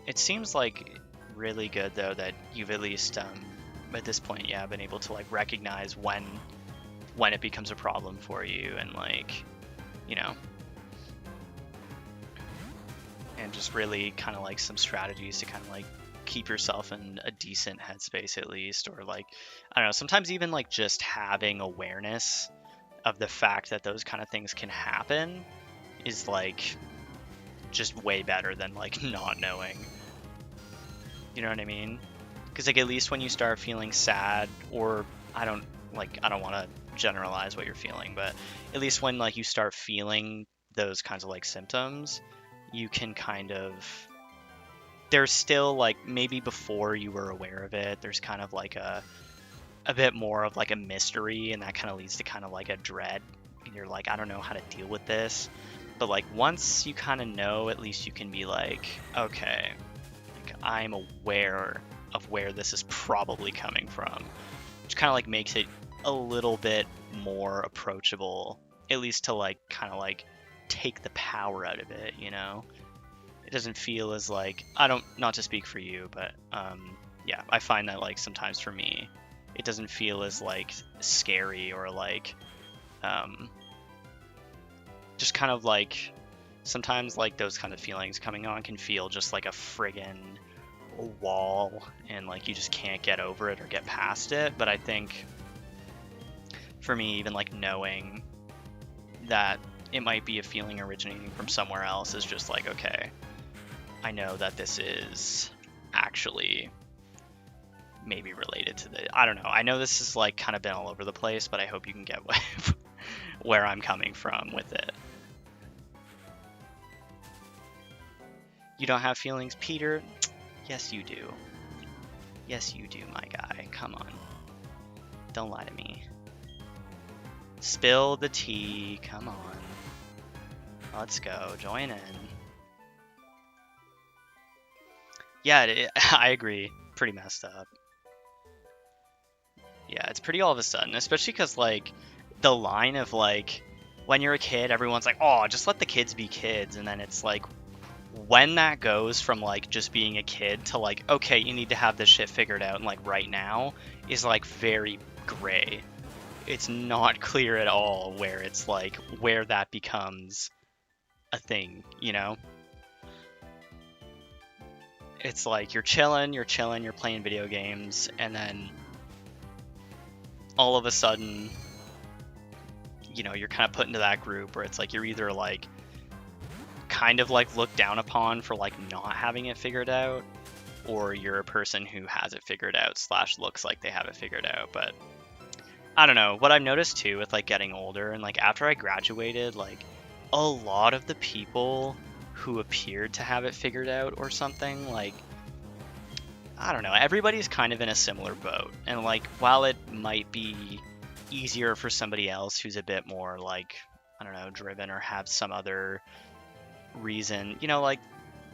It seems like really good though that you've at least at this point, yeah, been able to like recognize when it becomes a problem for you, and like, you know, and just really kind of like some strategies to kind of like keep yourself in a decent headspace at least, or like, I don't know, sometimes even like just having awareness of the fact that those kind of things can happen is like just way better than like not knowing. You know what I mean? Because like at least when you start feeling sad, or I don't want to generalize what you're feeling, but at least when like you start feeling those kinds of like symptoms, you can kind of, there's still like, maybe before you were aware of it, there's kind of like a bit more of like a mystery, and that kind of leads to kind of like a dread, and you're like, I don't know how to deal with this. But like once you kind of know, at least you can be like, okay, like I'm aware of where this is probably coming from, which kind of like makes it a little bit more approachable, at least to like kind of like take the power out of it, you know? It doesn't feel as like, not to speak for you, but yeah, I find that like sometimes for me, it doesn't feel as like scary, or like just kind of like, sometimes like those kind of feelings coming on can feel just like a friggin' wall, and like you just can't get over it or get past it. But I think for me, even like knowing that it might be a feeling originating from somewhere else is just like, okay, I know that this is actually maybe related to the, I don't know, I know this is like kind of been all over the place, but I hope you can get where I'm coming from with it. You don't have feelings, Peter? Yes, you do. Yes, you do, my guy. Come on. Don't lie to me. Spill the tea. Come on. Let's go. Join in. Yeah, I agree. Pretty messed up. Yeah, it's pretty all of a sudden, especially because, like, the line of, like, when you're a kid, everyone's like, oh, just let the kids be kids. And then it's like, when that goes from like just being a kid to like, okay, you need to have this shit figured out, and like right now is like very gray. It's not clear at all where it's like, where that becomes a thing, you know? It's like you're chilling, you're playing video games, and then all of a sudden, you know, you're kind of put into that group where it's like you're either like kind of like looked down upon for like not having it figured out, or you're a person who has it figured out / looks like they have it figured out. But I don't know, what I've noticed too with like getting older, and like after I graduated, like a lot of the people who appeared to have it figured out or something, like, I don't know, everybody's kind of in a similar boat. And like, while it might be easier for somebody else who's a bit more like, I don't know, driven, or have some other reason, you know, like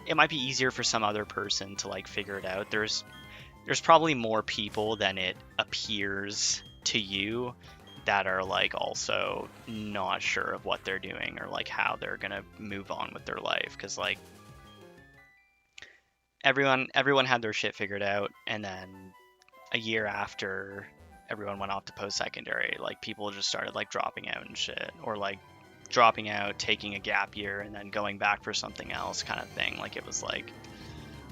it might be easier for some other person to like figure it out. There's probably more people than it appears to you that are like also not sure of what they're doing, or like how they're gonna move on with their life, because like everyone had their shit figured out, and then a year after everyone went off to post-secondary, like people just started like dropping out and shit, or like dropping out, taking a gap year, and then going back for something else kind of thing. Like it was like,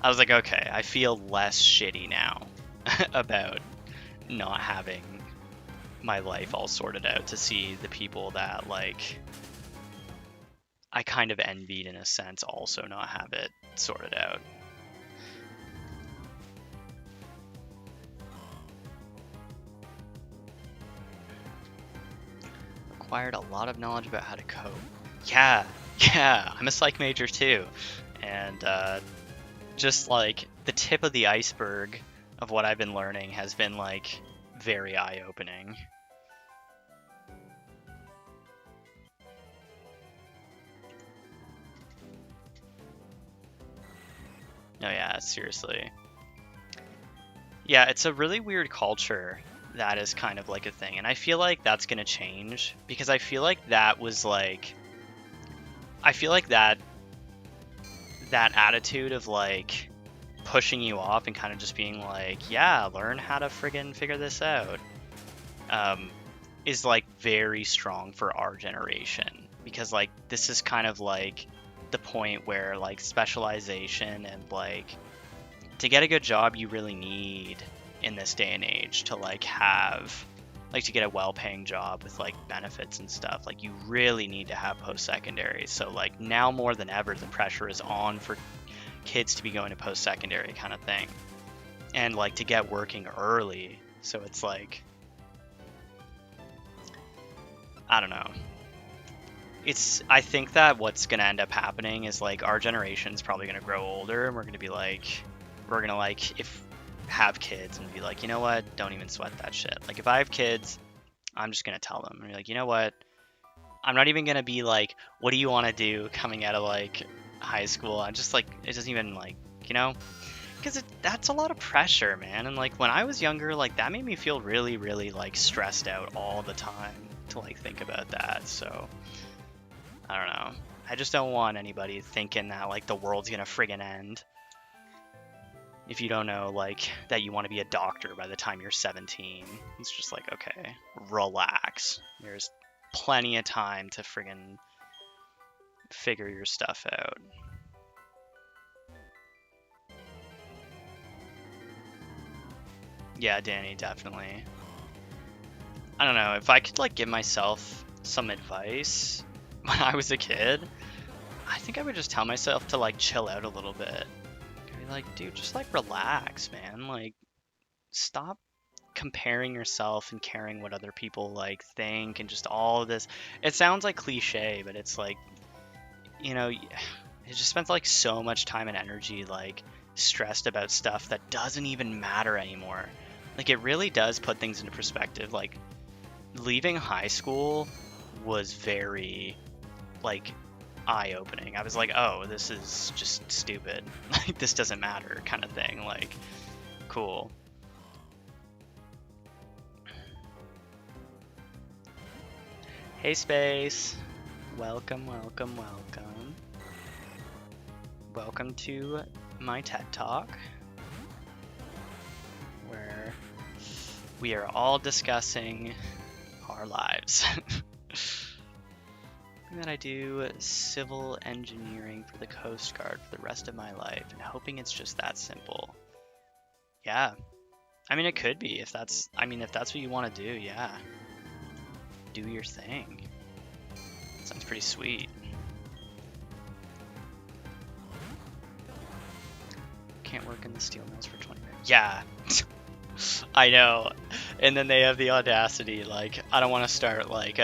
I was like, okay, I feel less shitty now about not having my life all sorted out, to see the people that like I kind of envied in a sense also not have it sorted out. Acquired a lot of knowledge about how to cope. Yeah, I'm a psych major too, and just like the tip of the iceberg of what I've been learning has been like very eye-opening. No, yeah, seriously. Yeah, it's a really weird culture that is kind of like a thing. And I feel like that's going to change because I feel like that was like, I feel like that attitude of like pushing you off and kind of just being like, yeah, learn how to friggin' figure this out, is like very strong for our generation because like this is kind of like the point where like specialization and like to get a good job you really need in this day and age to like have like to get a well-paying job with like benefits and stuff, like you really need to have post-secondary. So like now more than ever the pressure is on for kids to be going to post-secondary kind of thing and like to get working early. So it's like, I don't know, I think that what's going to end up happening is like our generation's probably going to grow older and we're going to be like, we're going to like if have kids and be like, you know what, don't even sweat that shit. Like if I have kids, I'm just going to tell them and be like, you know what, I'm not even going to be like, what do you want to do coming out of like high school? I'm just like, it doesn't even like, you know, because that's a lot of pressure, man. And like when I was younger, like that made me feel really, really like stressed out all the time to like think about that. So I don't know. I just don't want anybody thinking that like the world's gonna friggin' end if you don't know like that you want to be a doctor by the time you're 17. It's just like, okay, relax. There's plenty of time to friggin' figure your stuff out. Yeah, Danny, definitely. I don't know, if I could like give myself some advice when I was a kid, I think I would just tell myself to like chill out a little bit. Be like, dude, just like relax, man. Like, stop comparing yourself and caring what other people like think and just all of this. It sounds like cliche, but it's like, you know, it just spends like so much time and energy like stressed about stuff that doesn't even matter anymore. Like, it really does put things into perspective. Like, leaving high school was very like eye-opening. I was like, oh, this is just stupid. Like, this doesn't matter kind of thing. Like, cool. Hey, Space. Welcome, welcome, welcome. Welcome to my TED Talk, where we are all discussing our lives. That I do civil engineering for the Coast Guard for the rest of my life, and hoping it's just that simple. Yeah, I mean, it could be if that's what you want to do. Yeah, do your thing. Sounds pretty sweet. Can't work in the steel mills for 20 minutes. Yeah. I know. And then they have the audacity, like, I don't want to start like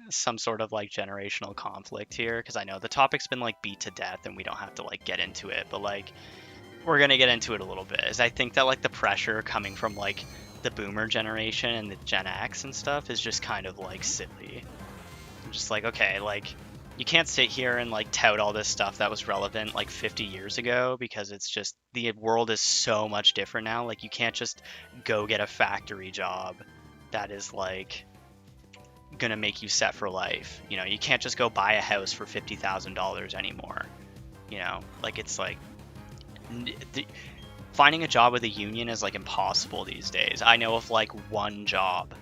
some sort of like generational conflict here, because I know the topic's been like beat to death and we don't have to like get into it, but like we're gonna get into it a little bit. Is I think that like the pressure coming from like the boomer generation and the Gen X and stuff is just kind of like silly. I'm just like, okay, like you can't sit here and like tout all this stuff that was relevant like 50 years ago, because it's just the world is so much different now. Like you can't just go get a factory job that is like gonna make you set for life. You know, you can't just go buy a house for $50,000 anymore. You know, like it's like finding a job with a union is like impossible these days. I know of like one job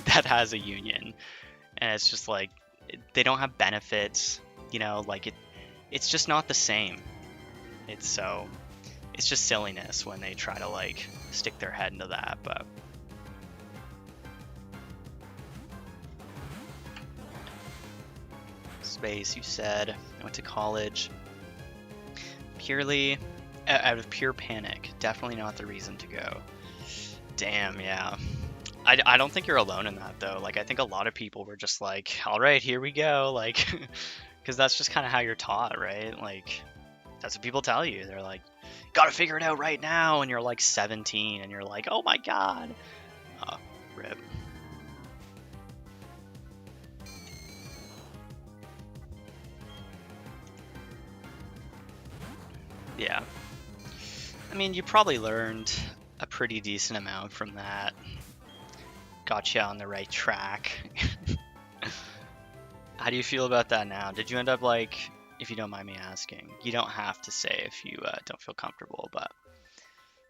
that has a union, and it's just like they don't have benefits. You know, like it's just not the same. It's just silliness when they try to like stick their head into that, but Space, you said. I went to college purely out of pure panic. Definitely not the reason to go. Damn, yeah. I don't think you're alone in that, though. Like, I think a lot of people were just like, all right, here we go. Like, because that's just kind of how you're taught, right? Like, that's what people tell you. They're like, gotta figure it out right now. And you're like 17 and you're like, oh my God. Rip. Yeah. mean, you probably learned a pretty decent amount from that. Got you on the right track. How do you feel about that now? Did you end up, like, if you don't mind me asking, you don't have to say if you don't feel comfortable, but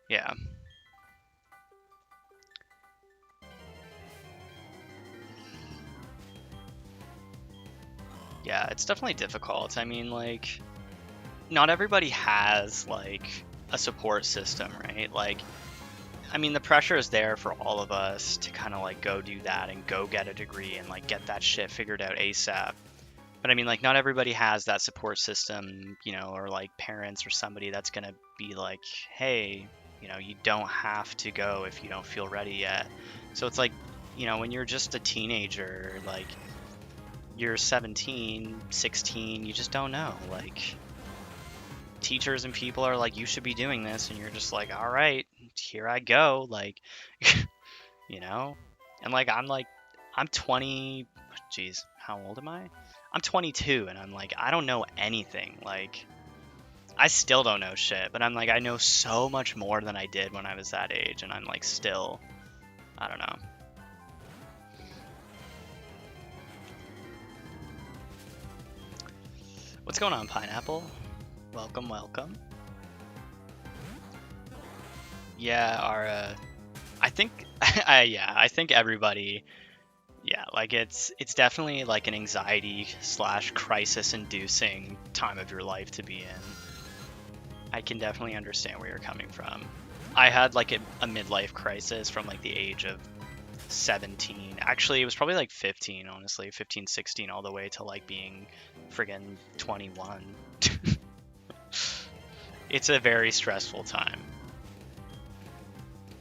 yeah. Yeah, it's definitely difficult. I mean, like, not everybody has, like, a support system, right? Like, I mean, the pressure is there for all of us to kind of, like, go do that and go get a degree and, like, get that shit figured out ASAP. But I mean, like, not everybody has that support system, you know, or, like, parents or somebody that's gonna be like, hey, you know, you don't have to go if you don't feel ready yet. So it's like, you know, when you're just a teenager, like, you're 17, 16, you just don't know. Like, teachers and people are like, you should be doing this, and you're just like, all right, here I go. Like, you know? And I'm 20, geez, how old am I? I'm 22, and I'm like, I don't know anything. Like, I still don't know shit, but I'm like, I know so much more than I did when I was that age, and I'm like, still, I don't know. What's going on, Pineapple? Welcome, welcome. Yeah, I think, I think everybody, yeah, like it's definitely like an anxiety / crisis inducing time of your life to be in. I can definitely understand where you're coming from. I had like a midlife crisis from like the age of 17. Actually, it was probably like 15, honestly, 15, 16, all the way to like being friggin' 21. It's a very stressful time.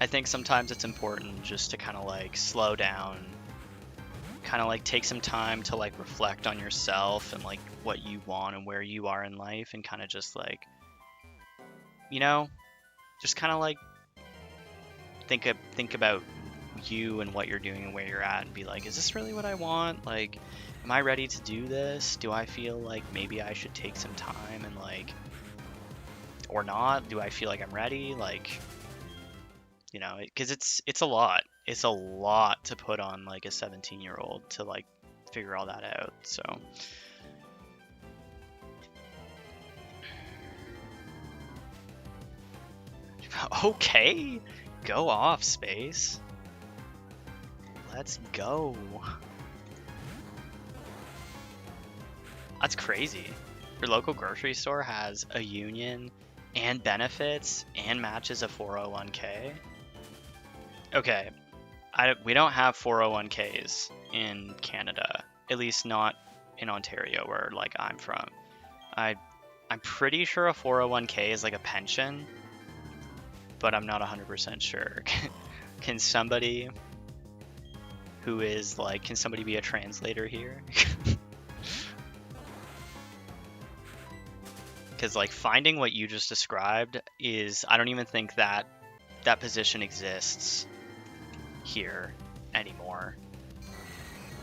I think sometimes it's important just to kind of like slow down, kind of like take some time to like reflect on yourself and like what you want and where you are in life, and kind of just like, you know, just kind of like think about you and what you're doing and where you're at, and be like, is this really what I want? Like, am I ready to do this? Do I feel like maybe I should take some time and like, or not? Do I feel like I'm ready? Like, you know, because it's a lot. It's a lot to put on like a 17-year-old to like figure all that out. So okay, go off, Space. Let's go. That's crazy. Your local grocery store has a union and benefits and matches a 401k. Okay, we don't have 401ks in Canada, at least not in Ontario where like I'm from. I'm pretty sure a 401k is like a pension, but I'm not 100% sure. Can somebody who is like, can somebody be a translator here? Because like finding what you just described is, I don't even think that that position exists here anymore.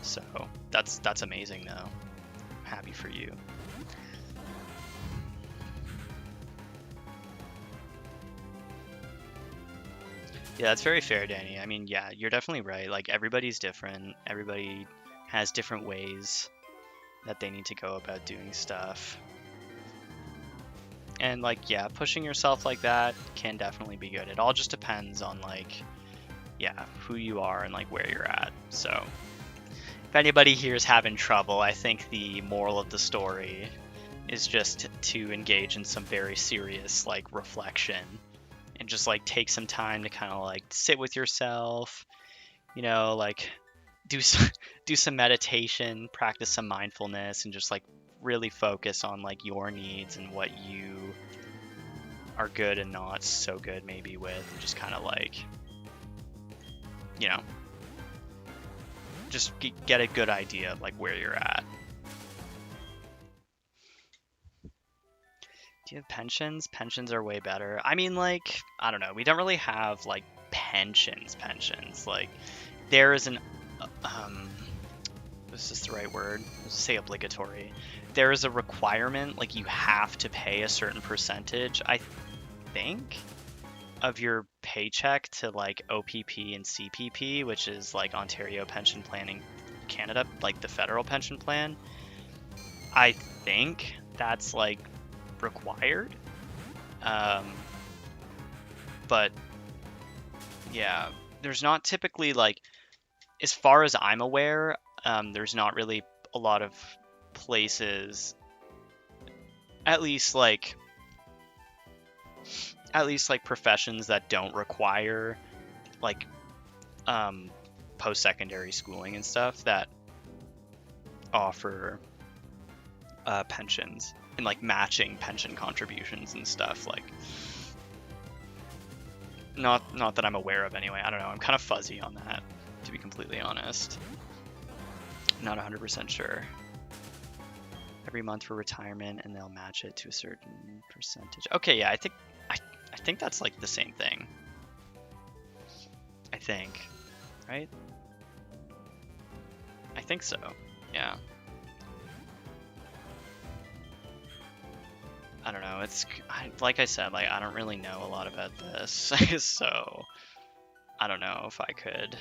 So that's amazing though. I'm happy for you. Yeah, that's very fair, Danny. I mean, yeah, you're definitely right. Like, everybody's different. Everybody has different ways that they need to go about doing stuff. And, like, yeah, pushing yourself like that can definitely be good. It all just depends on, like, yeah, who you are and, like, where you're at. So, if anybody here is having trouble, I think the moral of the story is just to engage in some very serious, like, reflection. And just like take some time to kind of like sit with yourself, you know, like do some meditation, practice some mindfulness, and just like really focus on like your needs and what you are good and not so good maybe with, and just kind of like, you know, just get a good idea of like where you're at. Do you have pensions? Pensions are way better. I mean, like, I don't know. We don't really have, like, pensions. Like, there is an, is this the right word? Let's say obligatory. There is a requirement, like, you have to pay a certain percentage, I think. of your paycheck to like OPP and CPP, which is like Ontario Pension Plan in Canada, like the federal pension plan. I think that's like required. But yeah, there's not typically like, as far as I'm aware, there's not really a lot of places, at least like professions that don't require like post-secondary schooling and stuff that offer pensions and like matching pension contributions and stuff. Like, not that I'm aware of anyway. I don't know. I'm kind of fuzzy on that, to be completely honest. I'm not 100% sure. Every month for retirement, and they'll match it to a certain percentage. Okay, yeah, I think that's like the same thing. I think, right? I think so. Yeah. I don't know. Like I said, like I don't really know a lot about this, so I don't know if I could.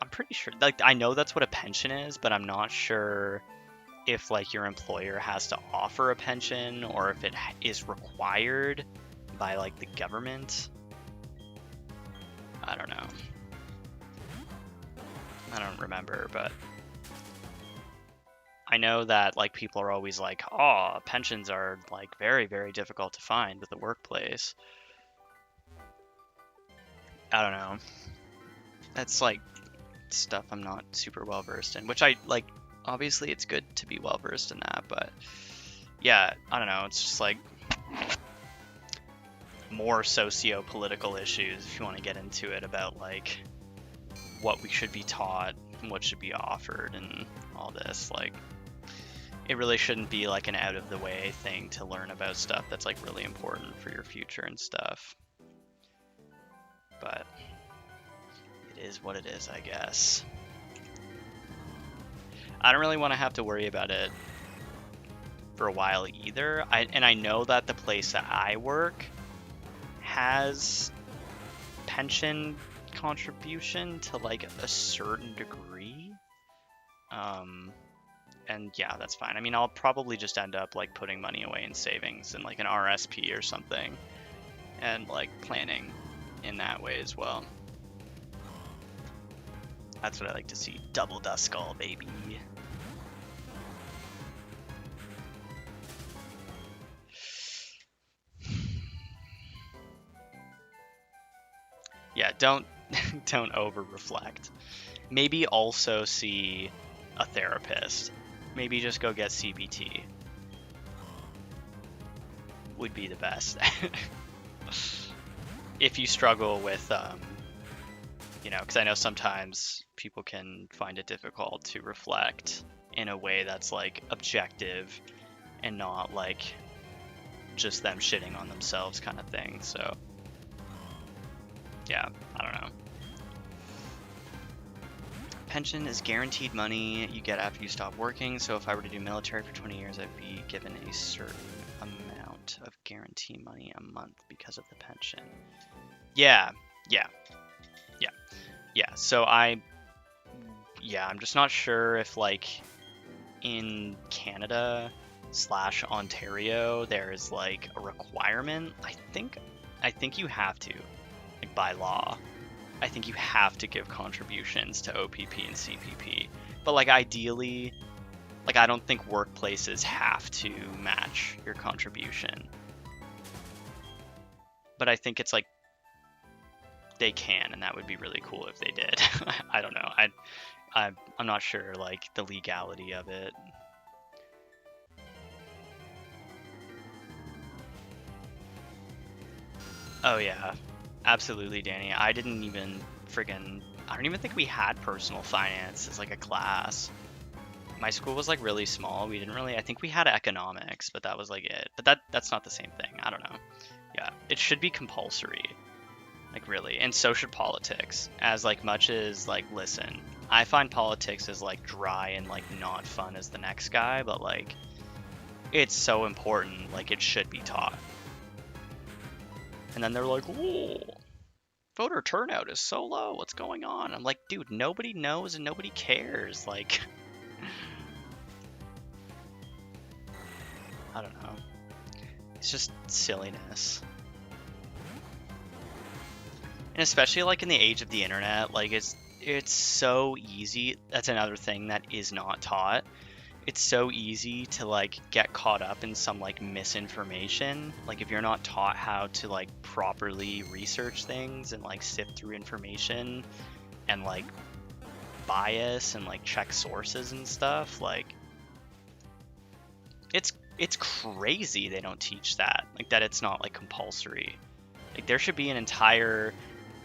I'm pretty sure, like I know that's what a pension is, but I'm not sure if like your employer has to offer a pension or if it is required by like the government. I don't know. I don't remember, but I know that like people are always like, oh, pensions are like very, very difficult to find with the workplace. I don't know. That's like stuff I'm not super well versed in, which I like. Obviously, it's good to be well versed in that, but yeah, I don't know. It's just like more socio-political issues if you want to get into it about like what we should be taught and what should be offered and all this. Like, it really shouldn't be like an out of the way thing to learn about stuff that's like really important for your future and stuff. But it is what it is, I guess. I don't really want to have to worry about it for a while either. I know that the place that I work has pension contribution to like a certain degree. And yeah, that's fine. I mean, I'll probably just end up like putting money away in savings and like an RSP or something and like planning in that way as well. That's what I like to see. Double Duskull, baby. Yeah, don't over reflect. Maybe also see a therapist. Maybe just go get CBT. Would be the best. If you struggle with you know, because I know sometimes people can find it difficult to reflect in a way that's like objective and not like just them shitting on themselves kind of thing. So yeah, I don't know. Pension is guaranteed money you get after you stop working. So if I were to do military for 20 years, I'd be given a certain amount of guarantee money a month because of the pension. Yeah. So I'm just not sure if like in Canada / Ontario there's like a requirement. I think you have to, like by law. I think you have to give contributions to OPP and CPP. But like ideally, like I don't think workplaces have to match your contribution. But I think it's like they can, and that would be really cool if they did. I don't know. I'm not sure like the legality of it. Oh yeah, absolutely, Danny. I don't even think we had personal finance as like a class. My school was like really small. I think we had economics, but that was like it. But that's not the same thing. I don't know. Yeah, it should be compulsory. Like really, and so should politics. As like much as like, listen, I find politics as like dry and like not fun as the next guy, but like it's so important. Like it should be taught. And then they're like, "Whoa, voter turnout is so low. What's going on?" I'm like, dude, nobody knows and nobody cares. Like, I don't know. It's just silliness. And especially like in the age of the internet, like it's so easy. That's another thing that is not taught. It's so easy to like get caught up in some like misinformation. Like if you're not taught how to like properly research things and like sift through information and like bias and like check sources and stuff, like it's crazy they don't teach that. Like that it's not like compulsory. Like there should be an entire,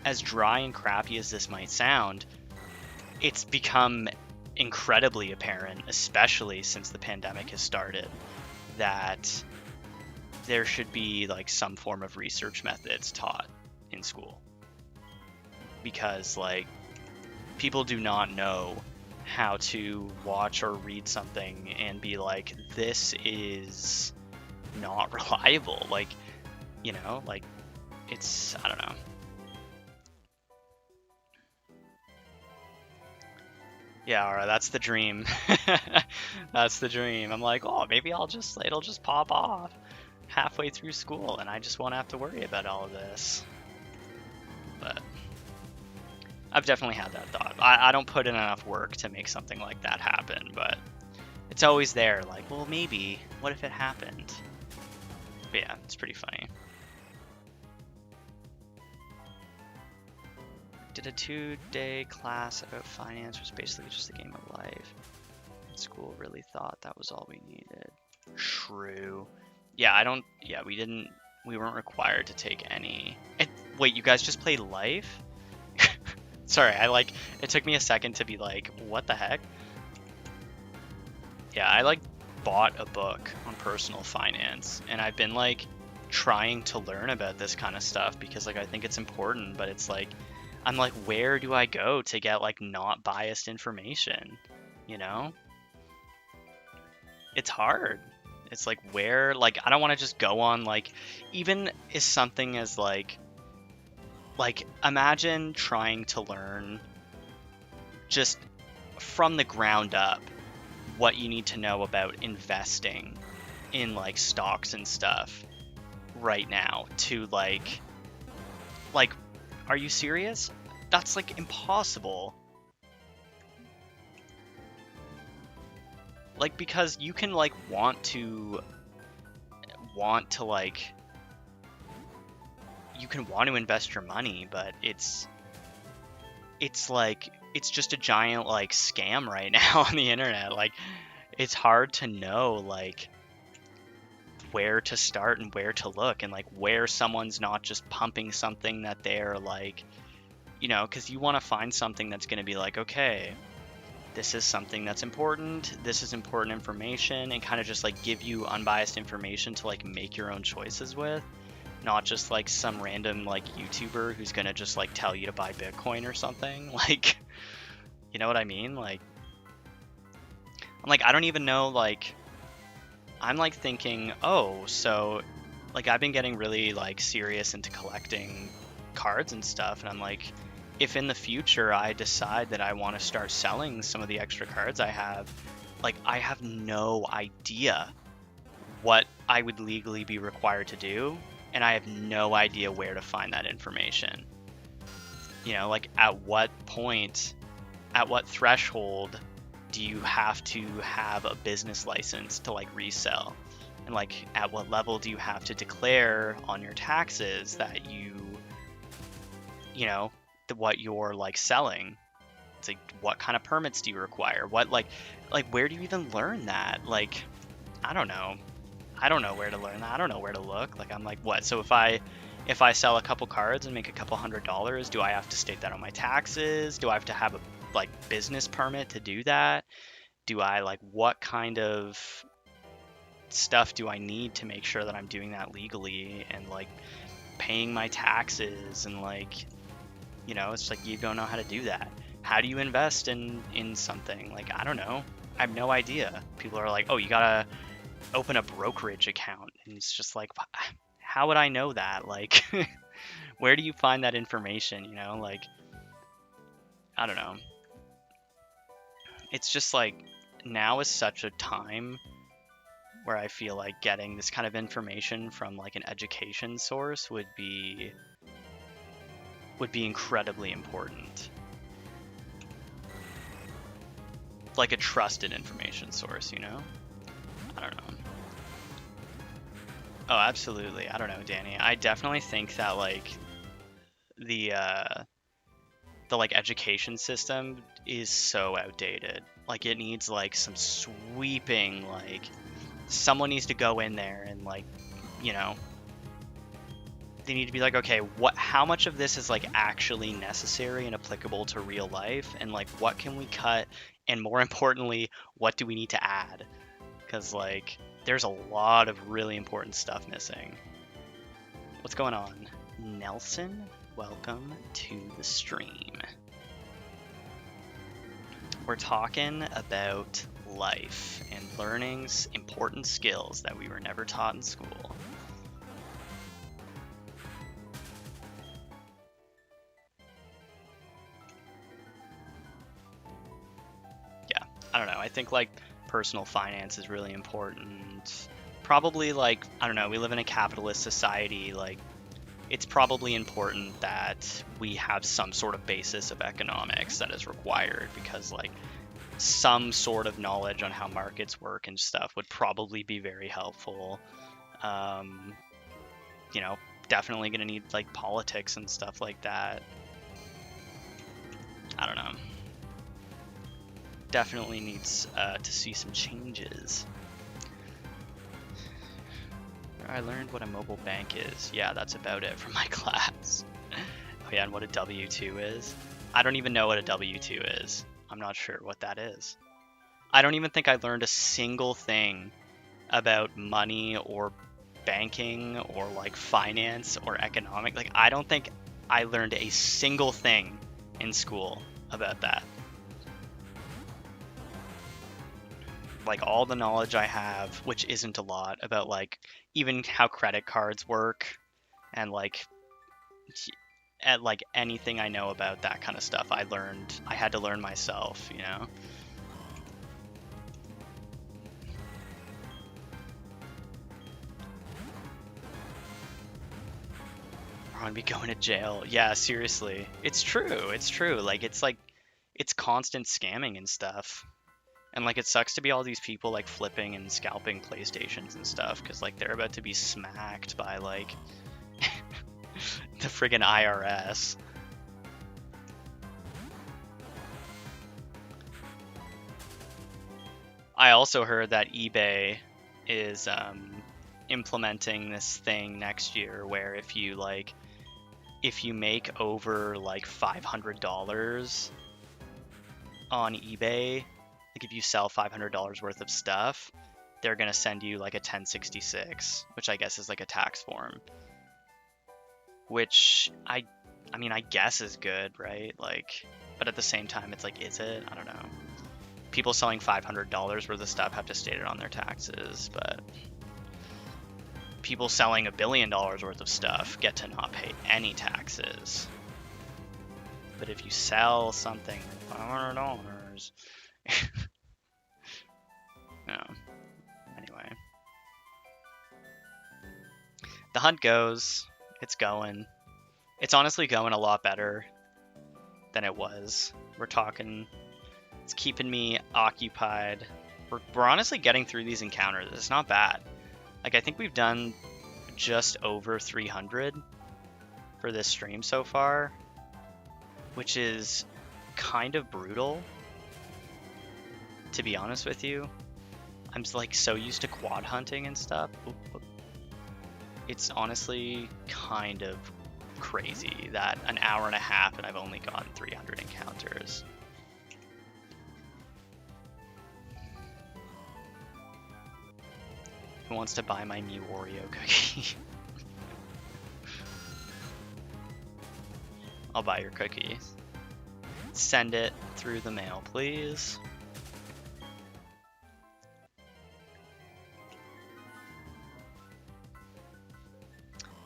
as dry and crappy as this might sound, it's become incredibly apparent, especially since the pandemic has started, that there should be like some form of research methods taught in school. Because like people do not know how to watch or read something and be like, this is not reliable. Like, you know, like it's, I don't know. Yeah, alright, that's the dream. That's the dream. I'm like, oh, maybe it'll just pop off halfway through school and I just won't have to worry about all of this. But I've definitely had that thought. I don't put in enough work to make something like that happen, but it's always there, like, well, maybe, what if it happened? But yeah, it's pretty funny. Did a 2-day class about finance, which was basically just a game of life. School really thought that was all we needed. True. Yeah, we weren't required to take any. Wait, you guys just played life? Sorry, it took me a second to be like, what the heck? Yeah, I like bought a book on personal finance and I've been like trying to learn about this kind of stuff because like I think it's important, but it's like, I'm like, where do I go to get like not biased information? You know? It's hard. It's like where, like, I don't want to just go on like, even as something as like imagine trying to learn just from the ground up what you need to know about investing in like stocks and stuff right now to like, are you serious? That's like impossible. Like, because you can like want to like, you can want to invest your money, but it's like, it's just a giant like scam right now on the internet. Like, it's hard to know like where to start and where to look and like where someone's not just pumping something that they're like, you know, because you want to find something that's going to be like, okay, this is something that's important, this is important information, and kind of just like give you unbiased information to like make your own choices with, not just like some random like YouTuber who's going to just like tell you to buy Bitcoin or something. Like, you know what I mean? Like, I'm like, I don't even know, like, I'm like thinking, oh, so like I've been getting really like serious into collecting cards and stuff, and I'm like, if in the future I decide that I want to start selling some of the extra cards I have, like I have no idea what I would legally be required to do, and I have no idea where to find that information. You know, like at what point, at what threshold do you have to have a business license to like resell? And like at what level do you have to declare on your taxes that you know, what you're like selling? It's like, what kind of permits do you require? What like where do you even learn that? Like, I don't know where to learn that. I don't know where to look. Like, I'm like, what? So if I sell a couple cards and make a couple $100, do I have to state that on my taxes? Do I have to have a like business permit to do that? Do I like, what kind of stuff do I need to make sure that I'm doing that legally and like paying my taxes? And like, you know, it's like, you don't know how to do that. How do you invest in something? Like, I don't know. I have no idea. People are like, oh, you gotta open a brokerage account, and it's just like, how would I know that? Like, Where do you find that information, you know? Like, I don't know. It's just like, now is such a time where I feel like getting this kind of information from like an education source would be incredibly important. Like a trusted information source, you know? I don't know. Oh, absolutely. I don't know, Danny. I definitely think that like the like education system is so outdated. Like it needs like some sweeping, like someone needs to go in there and like, you know, they need to be like, okay, how much of this is like actually necessary and applicable to real life, and like what can we cut, and more importantly, what do we need to add? Because like there's a lot of really important stuff missing. What's going on? Nelson, welcome to the stream. We're talking about life and learning important skills that we were never taught in school. Yeah, I don't know. I think like personal finance is really important. Probably like, I don't know, we live in a capitalist society, like it's probably important that we have some sort of basis of economics that is required, because like some sort of knowledge on how markets work and stuff would probably be very helpful. You know, definitely gonna need like politics and stuff like that. I don't know. Definitely needs to see some changes. I learned what a mobile bank is. Yeah, that's about it from my class. Oh yeah, and what a W-2 is. I don't even know what a W-2 is. I'm not sure what that is. I don't even think I learned a single thing about money or banking or like finance or economic. Like, I don't think I learned a single thing in school about that. Like all the knowledge I have, which isn't a lot, about like even how credit cards work and like at like anything I know about that kind of stuff, I had to learn myself, you know. I'm gonna be going to jail. Yeah, seriously. It's true. It's true. Like it's constant scamming and stuff. And like it sucks to be all these people like flipping and scalping PlayStations and stuff, because like they're about to be smacked by like the friggin' IRS. I also heard that eBay is implementing this thing next year where if you make over like $500 on eBay, like if you sell $500 worth of stuff, they're gonna send you like a 1066, which I guess is like a tax form. Which I mean, I guess is good, right? Like, but at the same time, it's like, is it? I don't know. People selling $500 worth of stuff have to state it on their taxes, but people selling $1 billion worth of stuff get to not pay any taxes. But if you sell something for $500, no. Anyway, the hunt goes. It's going. It's honestly going a lot better than it was. We're talking. It's keeping me occupied. We're honestly getting through these encounters. It's not bad. Like, I think we've done just over 300 for this stream so far, which is kind of brutal, to be honest with you. I'm like so used to quad hunting and stuff. It's honestly kind of crazy that an hour and a half and I've only gotten 300 encounters. Who wants to buy my Mew Oreo cookie? I'll buy your cookie. Send it through the mail, please.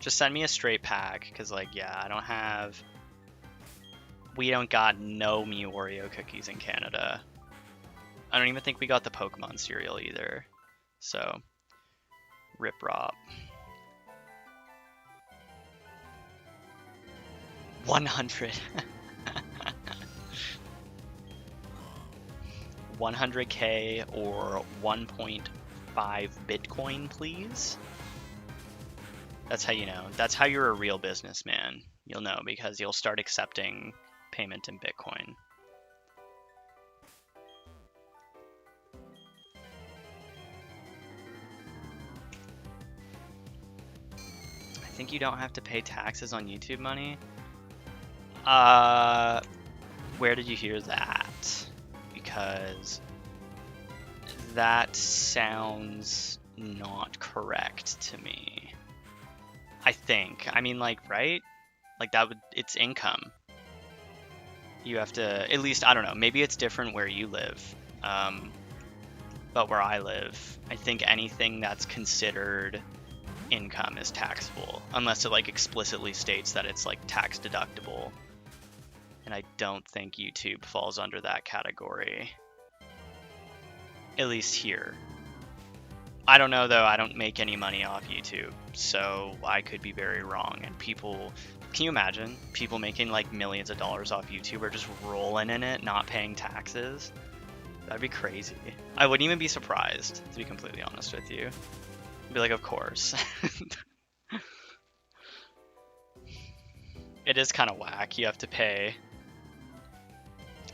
Just send me a straight pack, because, like, yeah, we don't got no Me Oreo cookies in Canada. I don't even think we got the Pokemon cereal either. So, rip Rob. 100. 100K or 1.5 Bitcoin, please. That's how you know. That's how you're a real businessman. You'll know because you'll start accepting payment in Bitcoin. I think you don't have to pay taxes on YouTube money. Where did you hear that? Because that sounds not correct to me. I think. I mean, like, right? Like, it's income. You have to, at least, I don't know, maybe it's different where you live. But where I live, I think anything that's considered income is taxable, unless it, like, explicitly states that it's, like, tax deductible. And I don't think YouTube falls under that category. At least here. I don't know, though. I don't make any money off YouTube, so I could be very wrong. And people, can you imagine people making like millions of dollars off YouTube are just rolling in it, not paying taxes? That'd be crazy. I wouldn't even be surprised, to be completely honest with you. I'd be like, of course. It is kind of whack. You have to pay.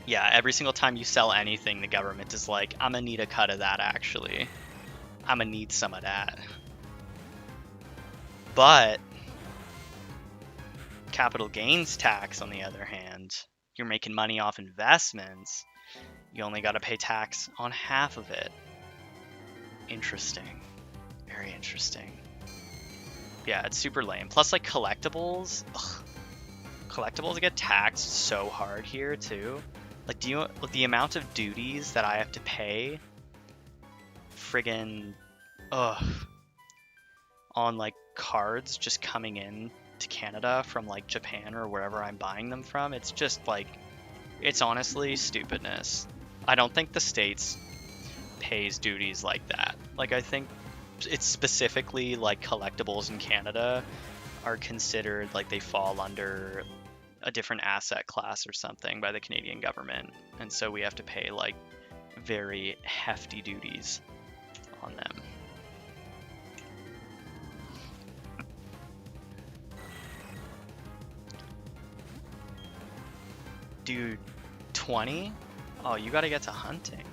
Yeah, every single time you sell anything, the government is like, I'm gonna need a cut of that, actually. I'm gonna need some of that. But capital gains tax, on the other hand, you're making money off investments, you only gotta pay tax on half of it. Interesting. Very interesting. Yeah, it's super lame. Plus, like, collectibles. Ugh. Collectibles get taxed so hard here, too. Like, the amount of duties that I have to pay friggin' on like cards just coming in to Canada from like Japan or wherever I'm buying them from, it's just like, it's honestly stupidness. I don't think the States pays duties like that. Like, I think it's specifically like collectibles in Canada are considered like they fall under a different asset class or something by the Canadian government, and so we have to pay like very hefty duties on them. Dude, 20? Oh, you gotta get to hunting.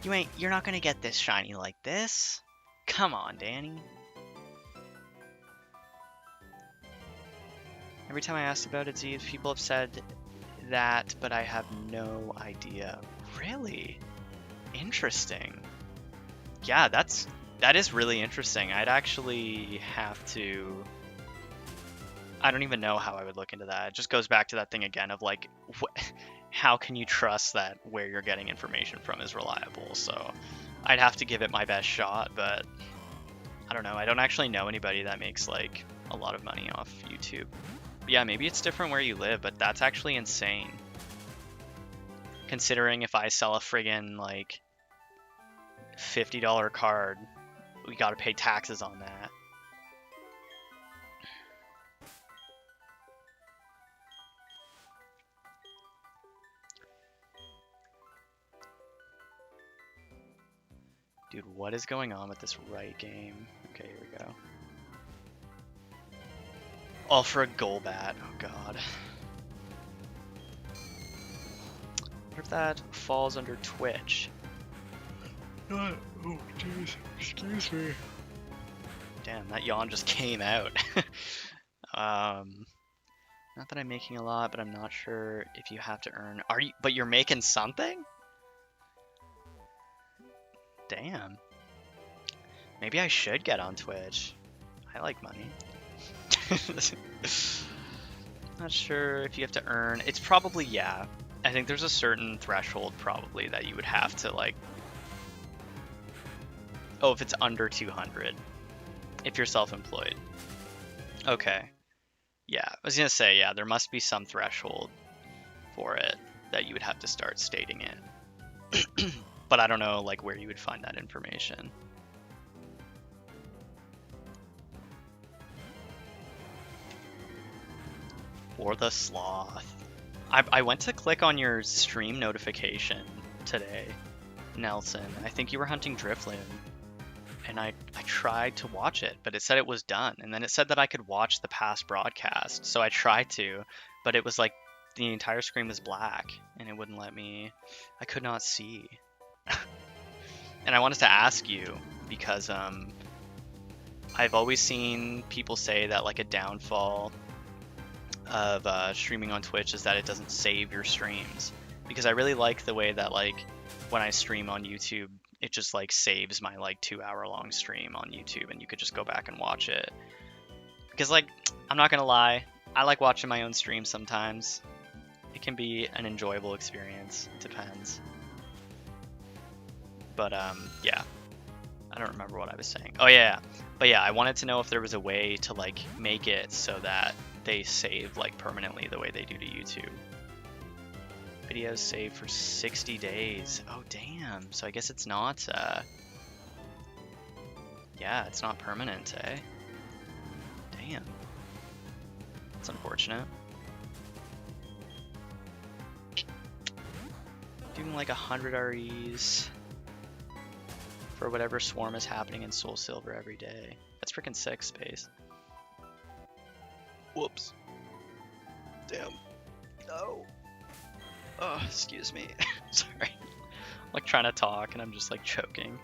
You're not gonna get this shiny like this. Come on, Danny. Every time I asked about it, people have said that, but I have no idea. Really? Interesting. Yeah, that is really interesting. I'd actually have to... I don't even know how I would look into that. It just goes back to that thing again of like, how can you trust that where you're getting information from is reliable? So I'd have to give it my best shot, but I don't know. I don't actually know anybody that makes like a lot of money off YouTube. But yeah, maybe it's different where you live, but that's actually insane. Considering if I sell a friggin' like $50 card, we gotta pay taxes on that. Dude, what is going on with this right game? Okay, here we go. All for a Golbat. Oh god. What if that falls under Twitch? Oh, jeez. Excuse me. Damn, that yawn just came out. Not that I'm making a lot, but I'm not sure if you have to earn. But you're making something? Damn. Maybe I should get on Twitch. I like money. Not sure if you have to earn. It's probably, yeah. I think there's a certain threshold probably that you would have to like... Oh, if it's under 200. If you're self-employed. Okay. Yeah, I was gonna say, yeah, there must be some threshold for it that you would have to start stating it. But I don't know, like, where you would find that information. For the sloth. I went to click on your stream notification today, Nelson. I think you were hunting Drifloon. And I tried to watch it, but it said it was done. And then it said that I could watch the past broadcast. So I tried to, but it was like the entire screen was black and it wouldn't let me. I could not see. And I wanted to ask you because I've always seen people say that like a downfall of streaming on Twitch is that it doesn't save your streams. Because I really like the way that like when I stream on YouTube, it just like saves my like 2 hour long stream on YouTube and you could just go back and watch it. Because like, I'm not gonna lie, I like watching my own stream sometimes. It can be an enjoyable experience, it depends. But yeah, I don't remember what I was saying. Oh yeah, but yeah, I wanted to know if there was a way to like make it so that they save like permanently the way they do to YouTube. Videos saved for 60 days. Oh damn, so I guess it's not yeah, it's not permanent, eh? Damn. That's unfortunate. Doing like 100 REs for whatever swarm is happening in Soul Silver every day. That's freaking sick, Space. Whoops. Damn. No. Oh, excuse me. Sorry. I'm like trying to talk and I'm just like choking.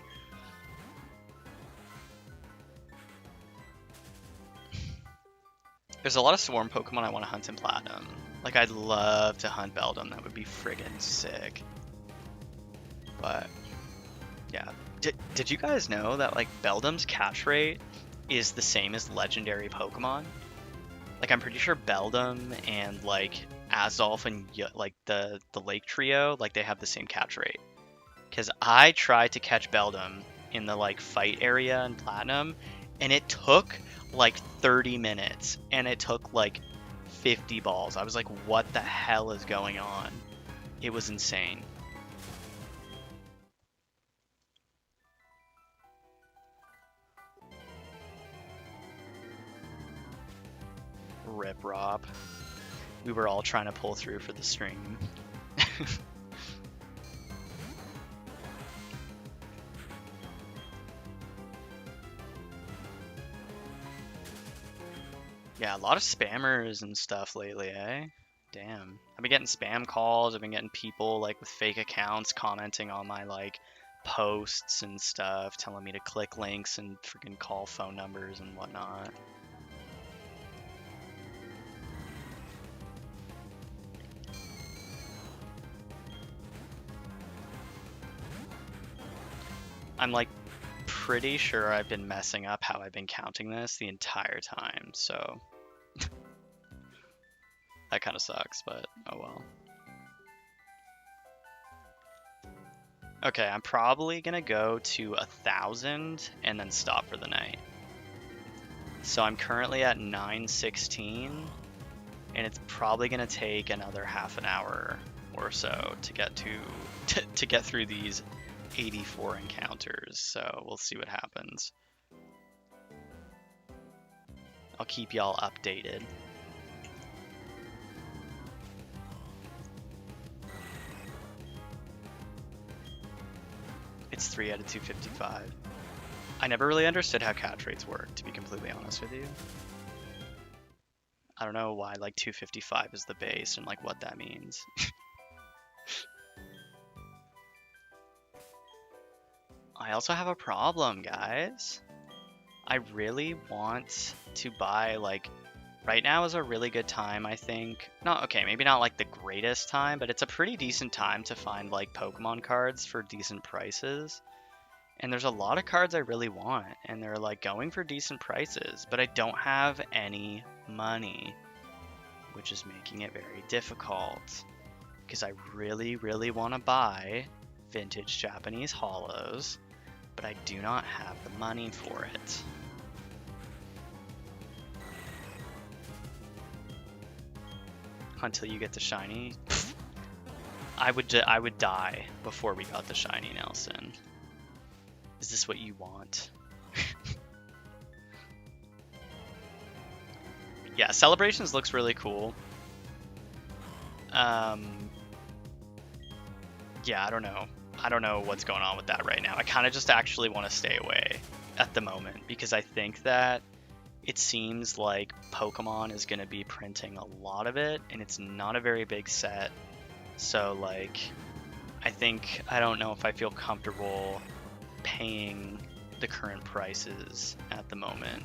There's a lot of swarm Pokemon I want to hunt in Platinum. Like, I'd love to hunt Beldum. That would be friggin' sick. But, yeah. Did you guys know that, like, Beldum's catch rate is the same as legendary Pokemon? Like, I'm pretty sure Beldum and, like, Azolf and, like, the Lake Trio, like, they have the same catch rate. Because I tried to catch Beldum in the, like, fight area in Platinum, and it took like 30 minutes and it took like 50 balls. I was like, what the hell is going on? It was insane. Rip Rob. We were all trying to pull through for the stream. Yeah, a lot of spammers and stuff lately, eh? Damn. I've been getting spam calls, I've been getting people like with fake accounts commenting on my like posts and stuff, telling me to click links and freaking call phone numbers and whatnot. I'm like pretty sure I've been messing up how I've been counting this the entire time, so that kind of sucks, but oh well. Okay, I'm probably gonna go to 1,000 and then stop for the night. So I'm currently at 916, and it's probably gonna take another half an hour or so to get to get through these 84 encounters. So we'll see what happens. I'll keep y'all updated. It's 3 out of 255. I never really understood how catch rates work, to be completely honest with you. I don't know why like 255 is the base and like what that means. I also have a problem, guys. I really want to buy like right now is a really good time, I think. Not okay, maybe not like the greatest time, but it's a pretty decent time to find like Pokemon cards for decent prices. And there's a lot of cards I really want, and they're like going for decent prices, but I don't have any money, which is making it very difficult. Because I really, really want to buy vintage Japanese holos, but I do not have the money for it. until you get the shiny. I would die before we got the shiny, Nelson. Is this what you want? Yeah, Celebrations looks really cool. Yeah, I don't know. I don't know what's going on with that right now. I kind of just actually want to stay away at the moment because I think that it seems like Pokemon is going to be printing a lot of it, and it's not a very big set. So, like, I don't know if I feel comfortable paying the current prices at the moment.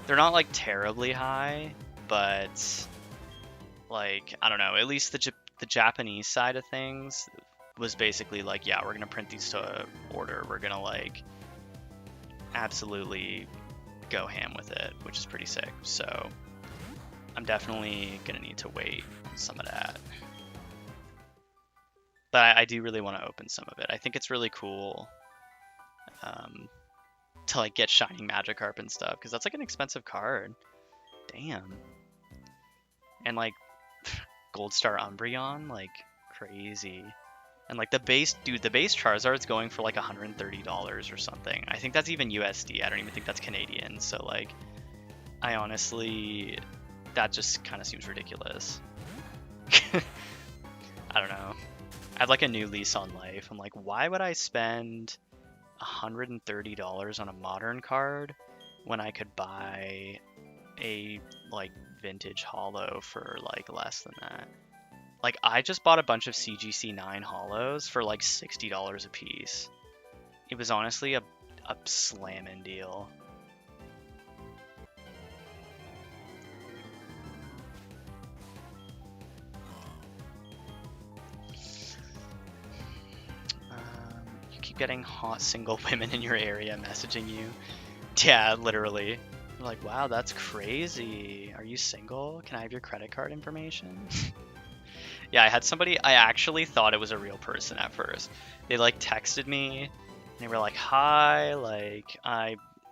They're not, like, terribly high, but, like, I don't know. At least the Japanese side of things was basically like, yeah, we're going to print these to order. We're going to, like, absolutely go ham with it, which is pretty sick. So I'm definitely gonna need to wait on some of that, but I do really want to open some of it. I think it's really cool to like get Shining Magikarp and stuff, because that's like an expensive card. Damn. And like Gold Star Umbreon, like crazy. And like the base Charizard's going for like $130 or something. I think that's even USD. I don't even think that's Canadian. So like, I honestly, that just kind of seems ridiculous. I don't know. I have like a new lease on life. I'm like, why would I spend $130 on a modern card when I could buy a like vintage holo for like less than that? Like, I just bought a bunch of CGC 9 holos for like $60 a piece. It was honestly a slammin' deal. You keep getting hot single women in your area messaging you. Yeah, literally. I'm like, wow, that's crazy. Are you single? Can I have your credit card information? Yeah, I had somebody, I actually thought it was a real person at first. They like texted me, and they were like, hi, like,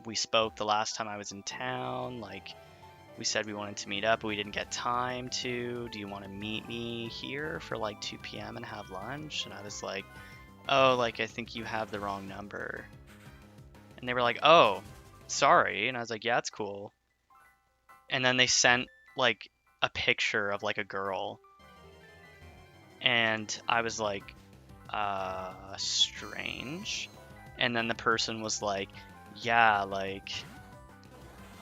we spoke the last time I was in town, like, we said we wanted to meet up, but we didn't get time to. Do you want to meet me here for like 2 p.m. and have lunch? And I was like, oh, like, I think you have the wrong number. And they were like, oh, sorry. And I was like, yeah, it's cool. And then they sent like a picture of like a girl. And I was like, strange. And then the person was like, yeah, like,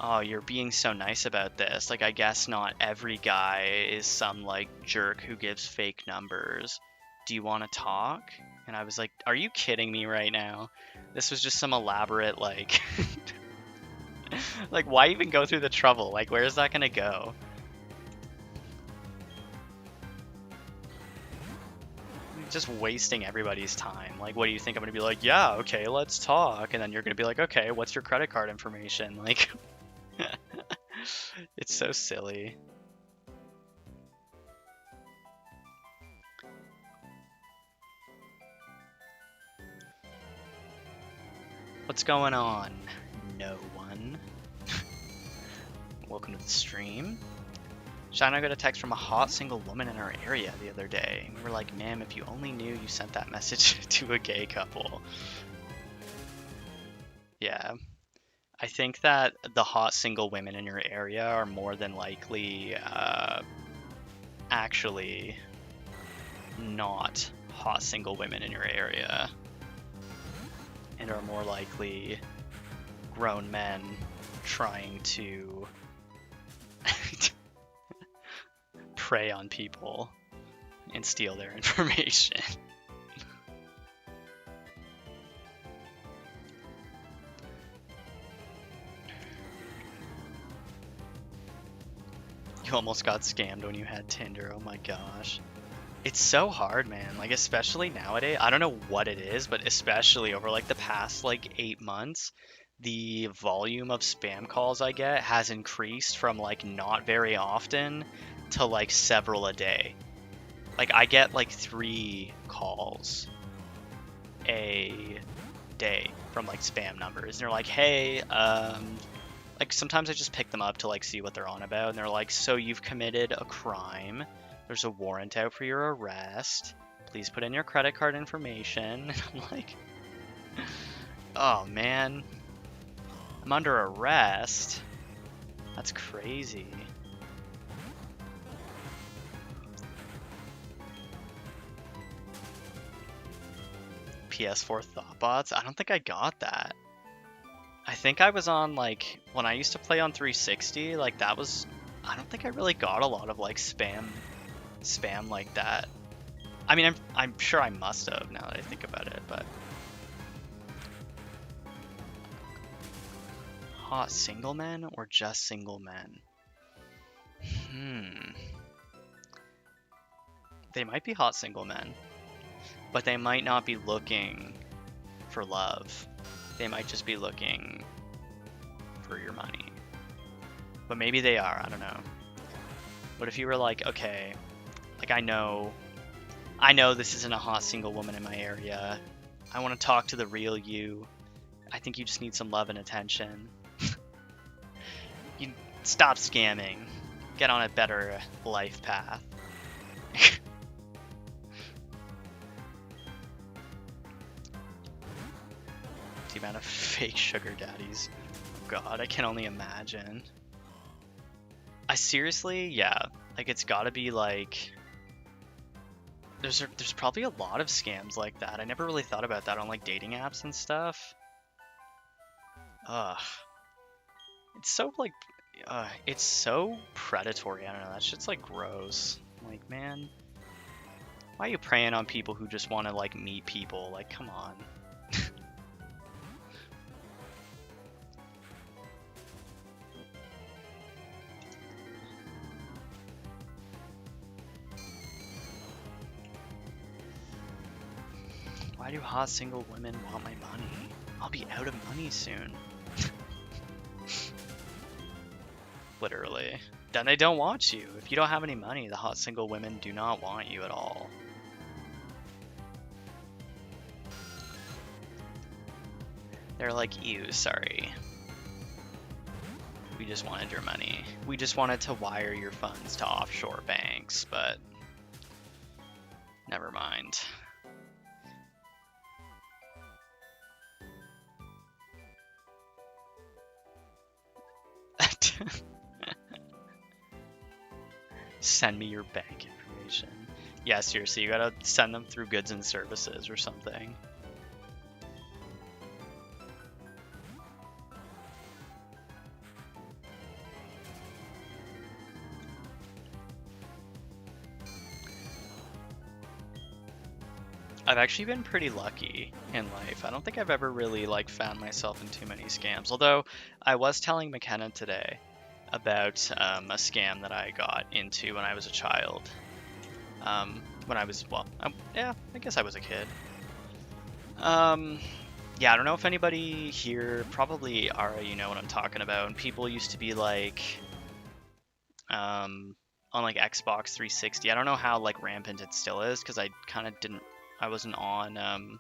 oh, you're being so nice about this. Like, I guess not every guy is some, like, jerk who gives fake numbers. Do you want to talk? And I was like, are you kidding me right now? This was just some elaborate, like, like, why even go through the trouble? Like, where is that gonna go? Just wasting everybody's time. Like, what do you think? I'm gonna be like, yeah, okay, let's talk, and then you're gonna be like, okay, what's your credit card information? Like, it's so silly. What's going on? No one. Welcome to the stream. Shana got a text from a hot single woman in our area the other day. We were like, ma'am, if you only knew you sent that message to a gay couple. Yeah. I think that the hot single women in your area are more than likely actually not hot single women in your area, and are more likely grown men trying to prey on people and steal their information. You almost got scammed when you had Tinder. Oh my gosh. It's so hard, man. Like, especially nowadays. I don't know what it is, but especially over like the past like 8 months, the volume of spam calls I get has increased from like not very often to like several a day. Like, I get like 3 calls a day from like spam numbers, and they're like, hey, like sometimes I just pick them up to like see what they're on about, and they're like, so you've committed a crime, There's a warrant out for your arrest. Please put in your credit card information. And I'm like, oh man, I'm under arrest. That's crazy. PS4 Thoughtbots? I don't think I got that. I think I was on, like, when I used to play on 360, like, that was, I don't think I really got a lot of, like, spam like that. I mean, I'm sure I must have, now that I think about it, but... Hot single men or just single men? They might be hot single men, but they might not be looking for love. They might just be looking for your money. But maybe they are, I don't know. But if you were like, okay, like I know this isn't a hot single woman in my area. I want to talk to the real you. I think you just need some love and attention. You stop scamming. Get on a better life path. The amount of fake sugar daddies. Oh God, I can only imagine. I seriously, yeah, like it's gotta be like, there's probably a lot of scams like that. I never really thought about that on like dating apps and stuff. Ugh. It's so like, it's so predatory. I don't know, that shit's like gross. Like, man, why are you preying on people who just want to like meet people? Like, come on. Why do hot single women want my money? I'll be out of money soon. Literally. Then they don't want you. If you don't have any money, the hot single women do not want you at all. They're like, ew, sorry. We just wanted your money. We just wanted to wire your funds to offshore banks, but never mind. Send me your bank information. Yeah, seriously, you gotta send them through goods and services or something. I've actually been pretty lucky in life. I don't think I've ever really like found myself in too many scams. Although I was telling McKenna today about a scam that I got into when I was a child. When I was, well, yeah, I guess I was a kid. Yeah, I don't know if anybody here, probably Ara, you know what I'm talking about. And people used to be like, on like Xbox 360. I don't know how like rampant it still is because I kind of I wasn't on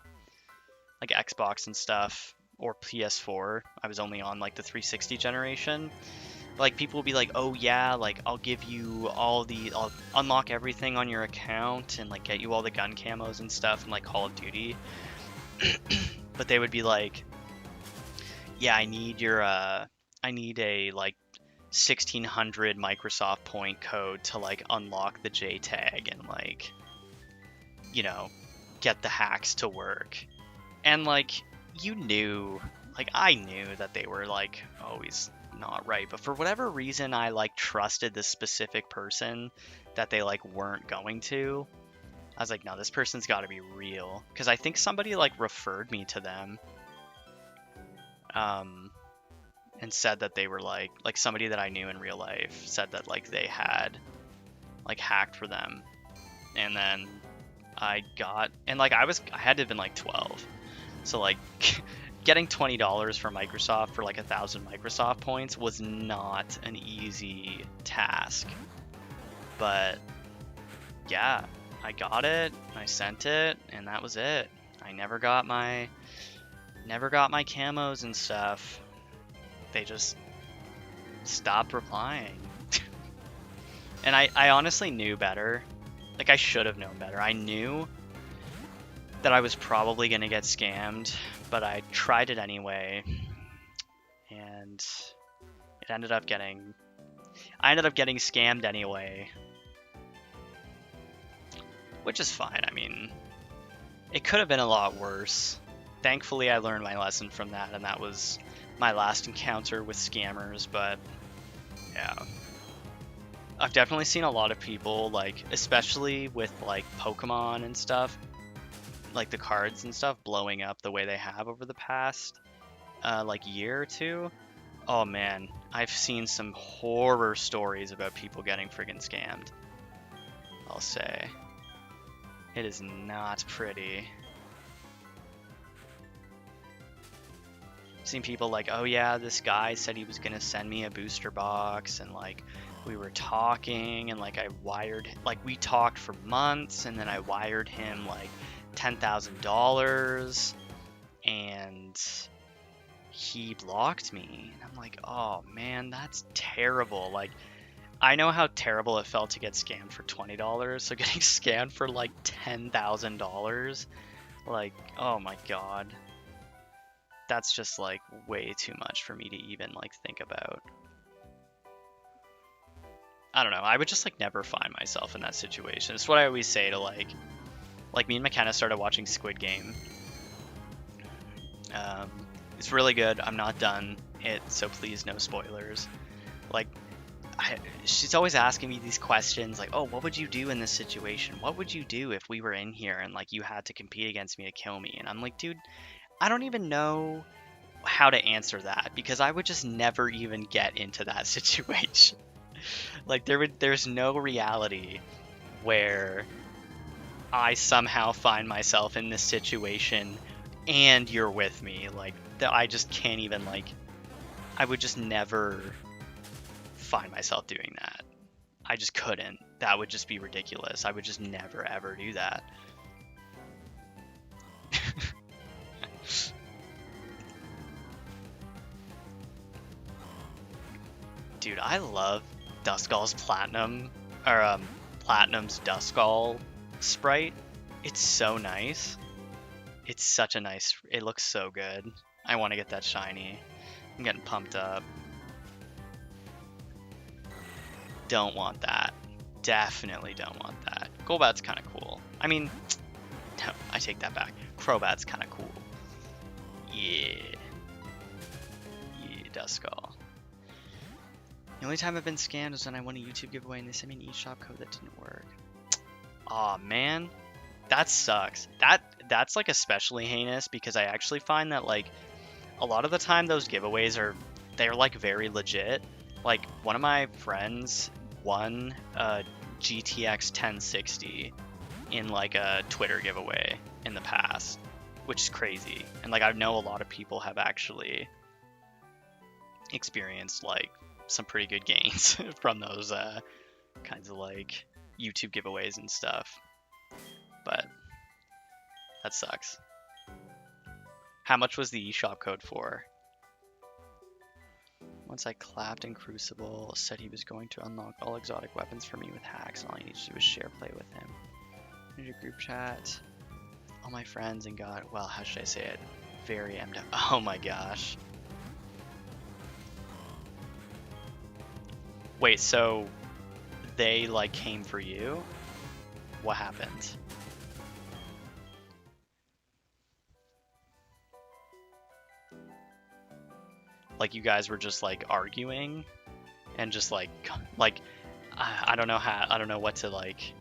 like Xbox and stuff or PS4. I was only on like the 360 generation. Like people will be like, oh yeah, like I'll unlock everything on your account and like get you all the gun camos and stuff and like Call of Duty. But they would be like, yeah, I need a like 1600 Microsoft point code to like unlock the JTAG and like, you know, get the hacks to work. And like you knew, like I knew that they were like always not right, but for whatever reason I like trusted this specific person that they like weren't going to. I was like, no, this person's got to be real, because I think somebody like referred me to them and said that they were like somebody that I knew in real life said that like they had like hacked for them. And then I had to have been like 12, so like getting $20 from Microsoft for like 1,000 Microsoft points was not an easy task. But yeah, I got it, I sent it, and that was it. I never got my camos and stuff. They just stopped replying. And I honestly knew better. Like, I should have known better. I knew that I was probably going to get scammed, but I tried it anyway, and it ended up getting... I ended up getting scammed anyway, which is fine. I mean, it could have been a lot worse. Thankfully, I learned my lesson from that, and that was my last encounter with scammers, but yeah. I've definitely seen a lot of people, like, especially with, like, Pokemon and stuff, like, the cards and stuff, blowing up the way they have over the past, like, year or two. Oh, man. I've seen some horror stories about people getting friggin' scammed. I'll say. It is not pretty. I've seen people like, oh yeah, this guy said he was gonna send me a booster box, and like we were talking, and like I wired, like we talked for months, and then I wired him like $10,000, and he blocked me. And I'm like, oh man, that's terrible. Like, I know how terrible it felt to get scammed for $20, so getting scammed for like $10,000, like, oh my god. That's just like way too much for me to even like think about. I don't know. I would just like never find myself in that situation. It's what I always say to like me and McKenna started watching Squid Game. It's really good. I'm not done it, so please no spoilers. Like, she's always asking me these questions like, oh, what would you do in this situation? What would you do if we were in here and like you had to compete against me to kill me? And I'm like, dude, I don't even know how to answer that, because I would just never even get into that situation. Like, there's no reality where I somehow find myself in this situation and you're with me. Like, I just can't even, like, I would just never find myself doing that. I just couldn't. That would just be ridiculous. I would just never ever do that. Dude, I love Duskull's Platinum, or Platinum's Duskull sprite. It's so nice. It's such a nice, it looks so good. I want to get that shiny. I'm getting pumped up. Don't want that. Definitely don't want that. Golbat's kind of cool. I mean, no, I take that back. Crobat's kind of cool. Yeah. Yeah, Duskull. The only time I've been scammed was when I won a YouTube giveaway and they sent me an eShop code that didn't work. Aw, man. That sucks. That's like especially heinous, because I actually find that like a lot of the time those giveaways they're like very legit. Like, one of my friends won a GTX 1060 in like a Twitter giveaway in the past, which is crazy. And like I know a lot of people have actually experienced like some pretty good gains from those kinds of like YouTube giveaways and stuff. But that sucks. How much was the eShop code for? Once I clapped in Crucible, said he was going to unlock all exotic weapons for me with hacks, and all I need to do is share play with him. In your group chat, all my friends and got, well, how should I say it? Very emmed up. Oh my gosh. Wait, so they like came for you? What happened? Like, you guys were just like arguing and just like I don't know what to like,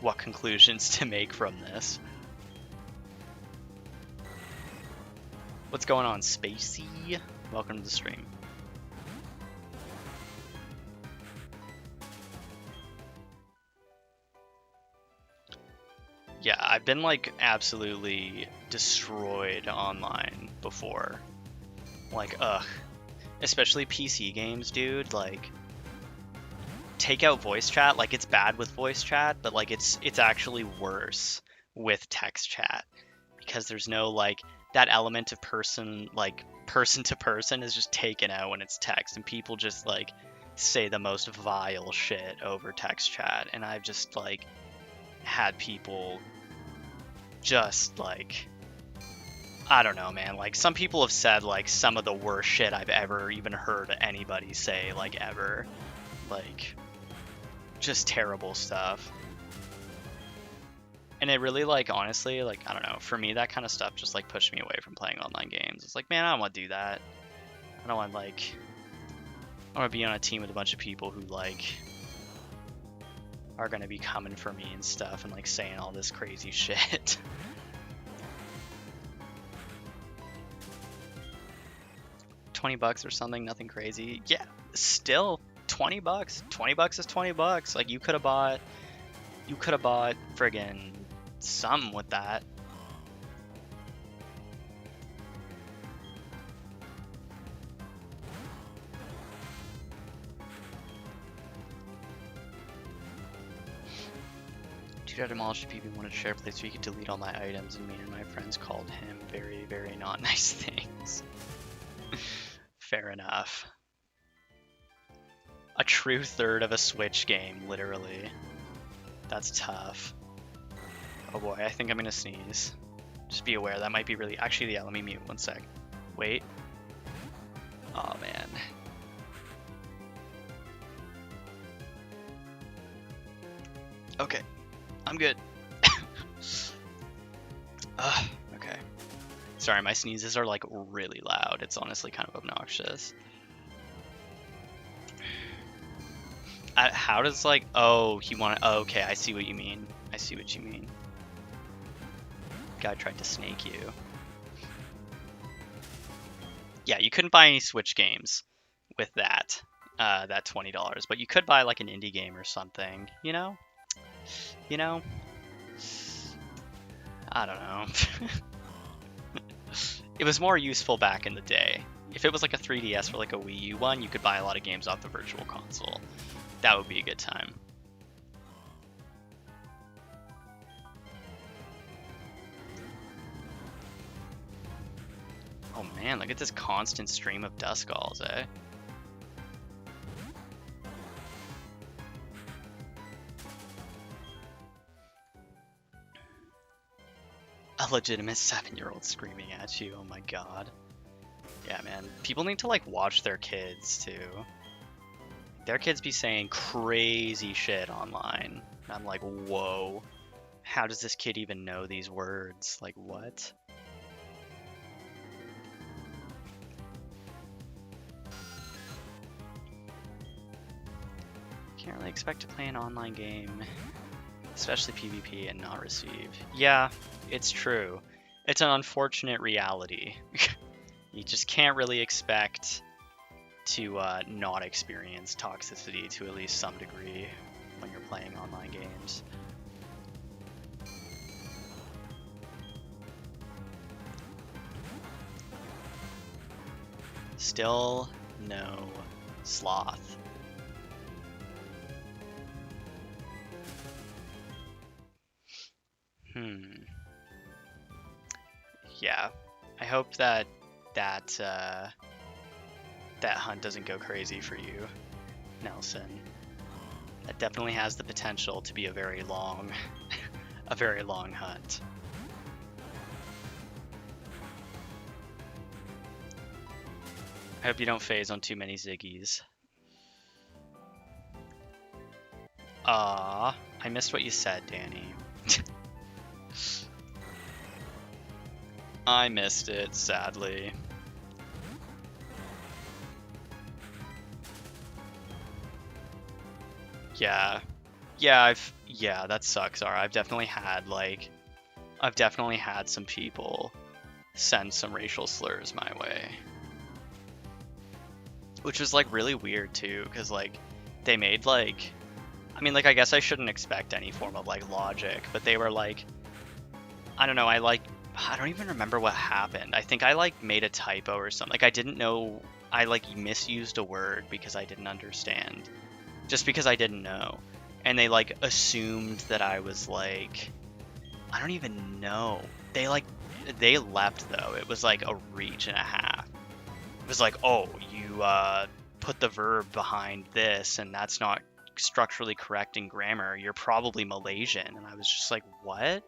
what conclusions to make from this. What's going on, Spacey? Welcome to the stream. Yeah, I've been like absolutely destroyed online before. Like, ugh. Especially PC games, dude. Like, take out voice chat. Like, it's bad with voice chat, but like it's actually worse with text chat, because there's no like that element of person to person is just taken out when it's text, and people just like say the most vile shit over text chat, and I've just like had people just like, I don't know, man. Like, some people have said like some of the worst shit I've ever even heard anybody say, like, ever. Like, just terrible stuff. And it really, like, honestly, like, I don't know, for me, that kind of stuff just, like, pushed me away from playing online games. It's like, man, I don't want to do that. I don't want, like, I want to be on a team with a bunch of people who, like, are going to be coming for me and stuff and, like, saying all this crazy shit. $20 or something, nothing crazy. Yeah, still $20. $20 is $20. Like, you could have bought friggin' something with that. Dude, I demolished people wanted to share place so you could delete all my items, and me and my friends called him very, very not nice things. Fair enough. A true third of a Switch game, literally. That's tough. Oh boy, I think I'm gonna sneeze. Just be aware, that might be really... Actually, yeah, let me mute 1 sec. Wait. Oh man. Okay, I'm good. Okay. Sorry, my sneezes are like really loud. It's honestly kind of obnoxious. How does like, oh, he wanted, oh, okay, I see what you mean. I see what you mean. Guy tried to snake you. Yeah, you couldn't buy any Switch games with that, that $20, but you could buy like an indie game or something, you know? You know? I don't know. It was more useful back in the day. If it was like a 3DS or like a Wii U one, you could buy a lot of games off the Virtual Console. That would be a good time. Oh man, look at this constant stream of Duskulls, eh? A legitimate 7-year-old screaming at you, oh my god. Yeah, man, people need to like watch their kids too. Their kids be saying crazy shit online. I'm like, whoa. How does this kid even know these words? Like, what? Can't really expect to play an online game, especially PvP, and not receive. Yeah, it's true. It's an unfortunate reality. You just can't really expect to not experience toxicity to at least some degree when you're playing online games. Still no sloth. Yeah, I hope that that hunt doesn't go crazy for you, Nelson. That definitely has the potential to be a very long, a very long hunt. I hope you don't phase on too many Ziggies. I missed what you said, Danny. I missed it, sadly. Yeah, that sucks. I've definitely had some people send some racial slurs my way, which was like really weird too, because like they made like, I mean, like, I guess I shouldn't expect any form of like logic, but they were like, I don't know, I don't even remember what happened. I think I like made a typo or something. Like, I didn't know, I like misused a word because I didn't understand. Just because I didn't know. And they like assumed that I was like, I don't even know. They leapt though. It was like a reach and a half. It was like, oh, you put the verb behind this and that's not like structurally correct in grammar. You're probably Malaysian. And I was just like, what?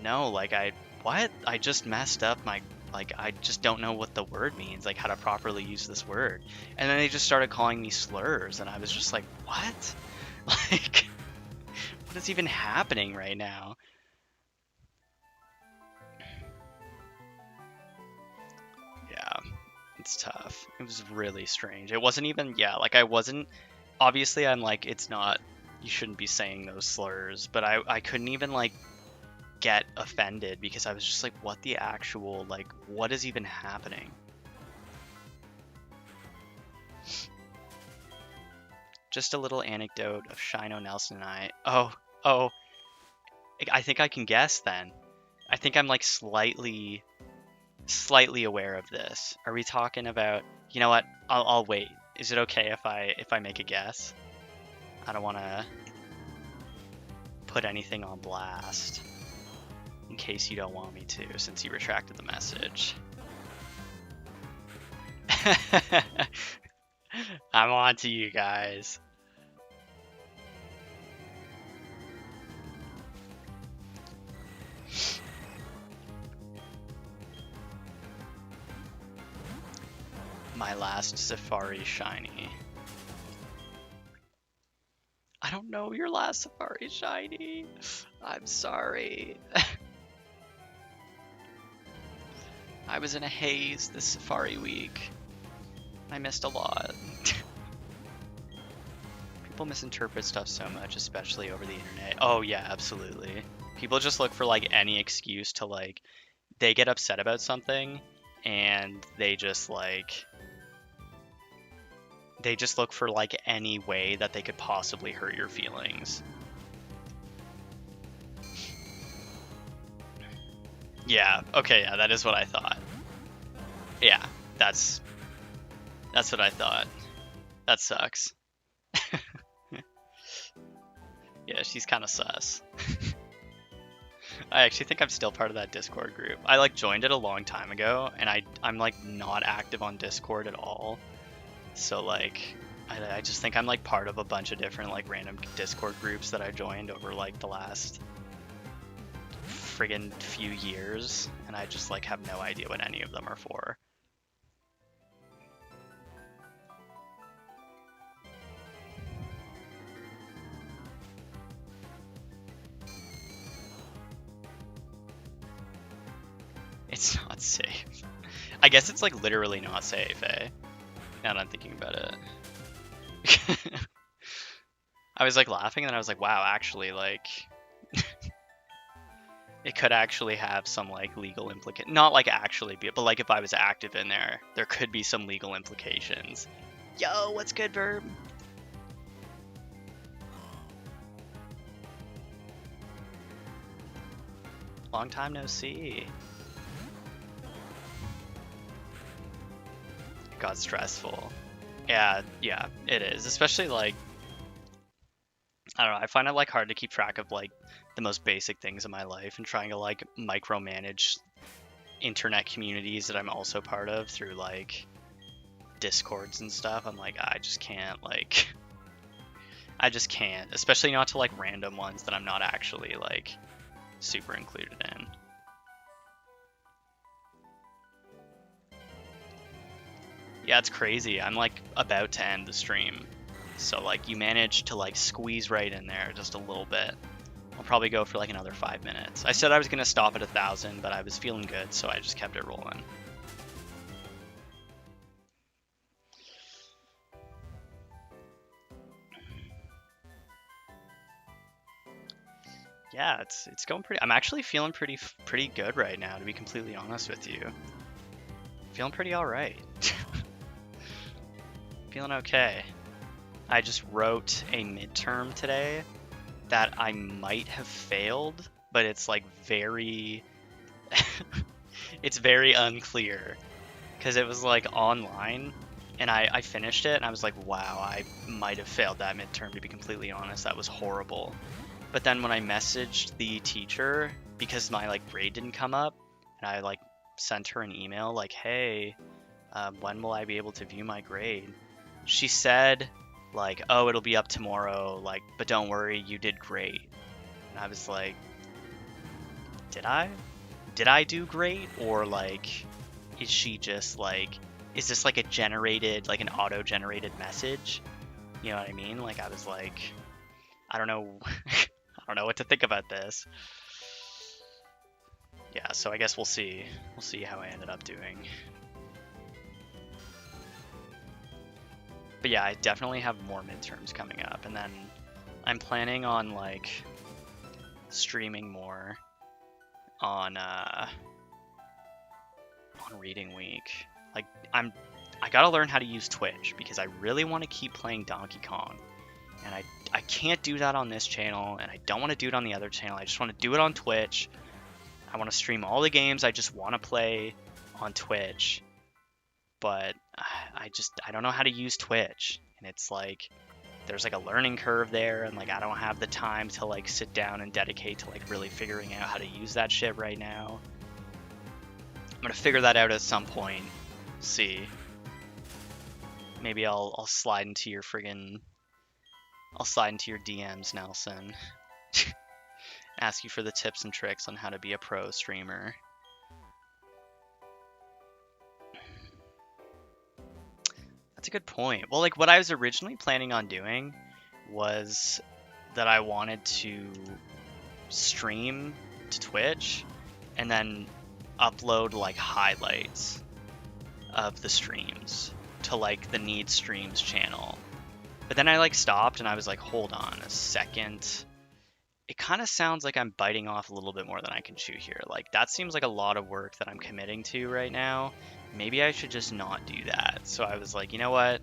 No, like what? I just messed up my, like, I just don't know what the word means, like how to properly use this word. And then they just started calling me slurs, and I was just like, what? Like, what is even happening right now? Yeah, it's tough. It was really strange. It wasn't even, yeah, like I wasn't, obviously I'm like, it's not, you shouldn't be saying those slurs, but I couldn't even like get offended because I was just like, what the actual, like, what is even happening? Just a little anecdote of Shino, Nelson, and I. Oh, I think I can guess then. I think I'm like slightly aware of this. Are we talking about, you know what? I'll wait. Is it okay if I make a guess? I don't want to put anything on blast. In case you don't want me to, since you retracted the message. I'm on to you guys. My last Safari shiny. I don't know your last Safari shiny. I'm sorry. I was in a haze this Safari week. I missed a lot. People misinterpret stuff so much, especially over the internet. Oh yeah, absolutely. People just look for like any excuse to like, they get upset about something and they just like, they just look for like any way that they could possibly hurt your feelings. Yeah, okay, yeah, that is what I thought. Yeah, that's what I thought. That sucks. Yeah, she's kind of sus. I actually think I'm still part of that Discord group. I like joined it a long time ago, and I'm like not active on Discord at all. So like, I just think I'm like part of a bunch of different like random Discord groups that I joined over like the last friggin' few years, and I just like have no idea what any of them are for. It's not safe. I guess it's like literally not safe, eh? Now that I'm thinking about it. I was like laughing and then I was like, wow, actually like it could actually have some like legal implication. Not like actually be, but like if I was active in there could be some legal implications. Yo, what's good, Verb? Long time no see. It got stressful. Yeah, it is. Especially like, I don't know, I find it like hard to keep track of like the most basic things in my life and trying to like micromanage internet communities that I'm also part of through like Discords and stuff. I'm like, I just can't, like, I just can't, especially not to like random ones that I'm not actually like super included in. Yeah, it's crazy. I'm like about to end the stream. So like you managed to like squeeze right in there just a little bit. I'll probably go for like another 5 minutes. I said I was gonna stop at 1,000, but I was feeling good, so I just kept it rolling. Yeah, it's going pretty. I'm actually feeling pretty good right now, to be completely honest with you. Feeling pretty all right. Feeling okay. I just wrote a midterm today that I might have failed, but it's like very it's very unclear because it was like online and I finished it and I was like, wow, I might have failed that midterm, to be completely honest. That was horrible. But then when I messaged the teacher, because my like grade didn't come up, and I like sent her an email like, hey, when will I be able to view my grade? She said like, oh, it'll be up tomorrow, like, but don't worry, you did great. And I was like, did I? Did I do great? Or like, is she just like, is this like a generated, like an auto-generated message? You know what I mean? Like, I was like, I don't know, I don't know what to think about this. Yeah, so I guess we'll see. We'll see how I ended up doing. But yeah, I definitely have more midterms coming up, and then I'm planning on like streaming more on reading week. Like I gotta learn how to use Twitch because I really want to keep playing Donkey Kong, and I can't do that on this channel, and I don't want to do it on the other channel. I just want to do it on Twitch. I want to stream all the games I just want to play on Twitch, but I don't know how to use Twitch, and it's like there's like a learning curve there, and like I don't have the time to like sit down and dedicate to like really figuring out how to use that shit right now. I'm gonna figure that out at some point. See, maybe I'll slide into your friggin' I'll slide into your DMs, Nelson. Ask you for the tips and tricks on how to be a pro streamer. That's a good point. Well, like what I was originally planning on doing was that I wanted to stream to Twitch and then upload like highlights of the streams to like the Need Streams channel. But then I like stopped and I was like, hold on a second. It kind of sounds like I'm biting off a little bit more than I can chew here. Like that seems like a lot of work that I'm committing to right now. Maybe I should just not do that. So I was like, you know what?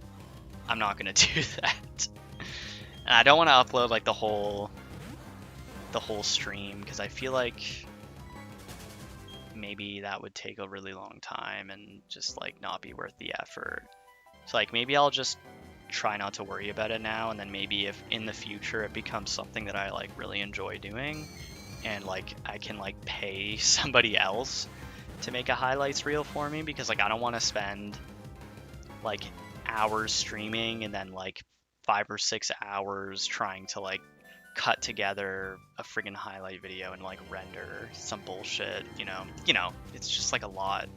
I'm not gonna do that. And I don't want to upload like the whole stream because I feel like maybe that would take a really long time and just like not be worth the effort. So like maybe I'll just try not to worry about it now, and then maybe if in the future it becomes something that I like really enjoy doing and like I can like pay somebody else to make a highlights reel for me, because like I don't want to spend like hours streaming and then like 5 or 6 hours trying to like cut together a friggin' highlight video and like render some bullshit, you know, it's just like a lot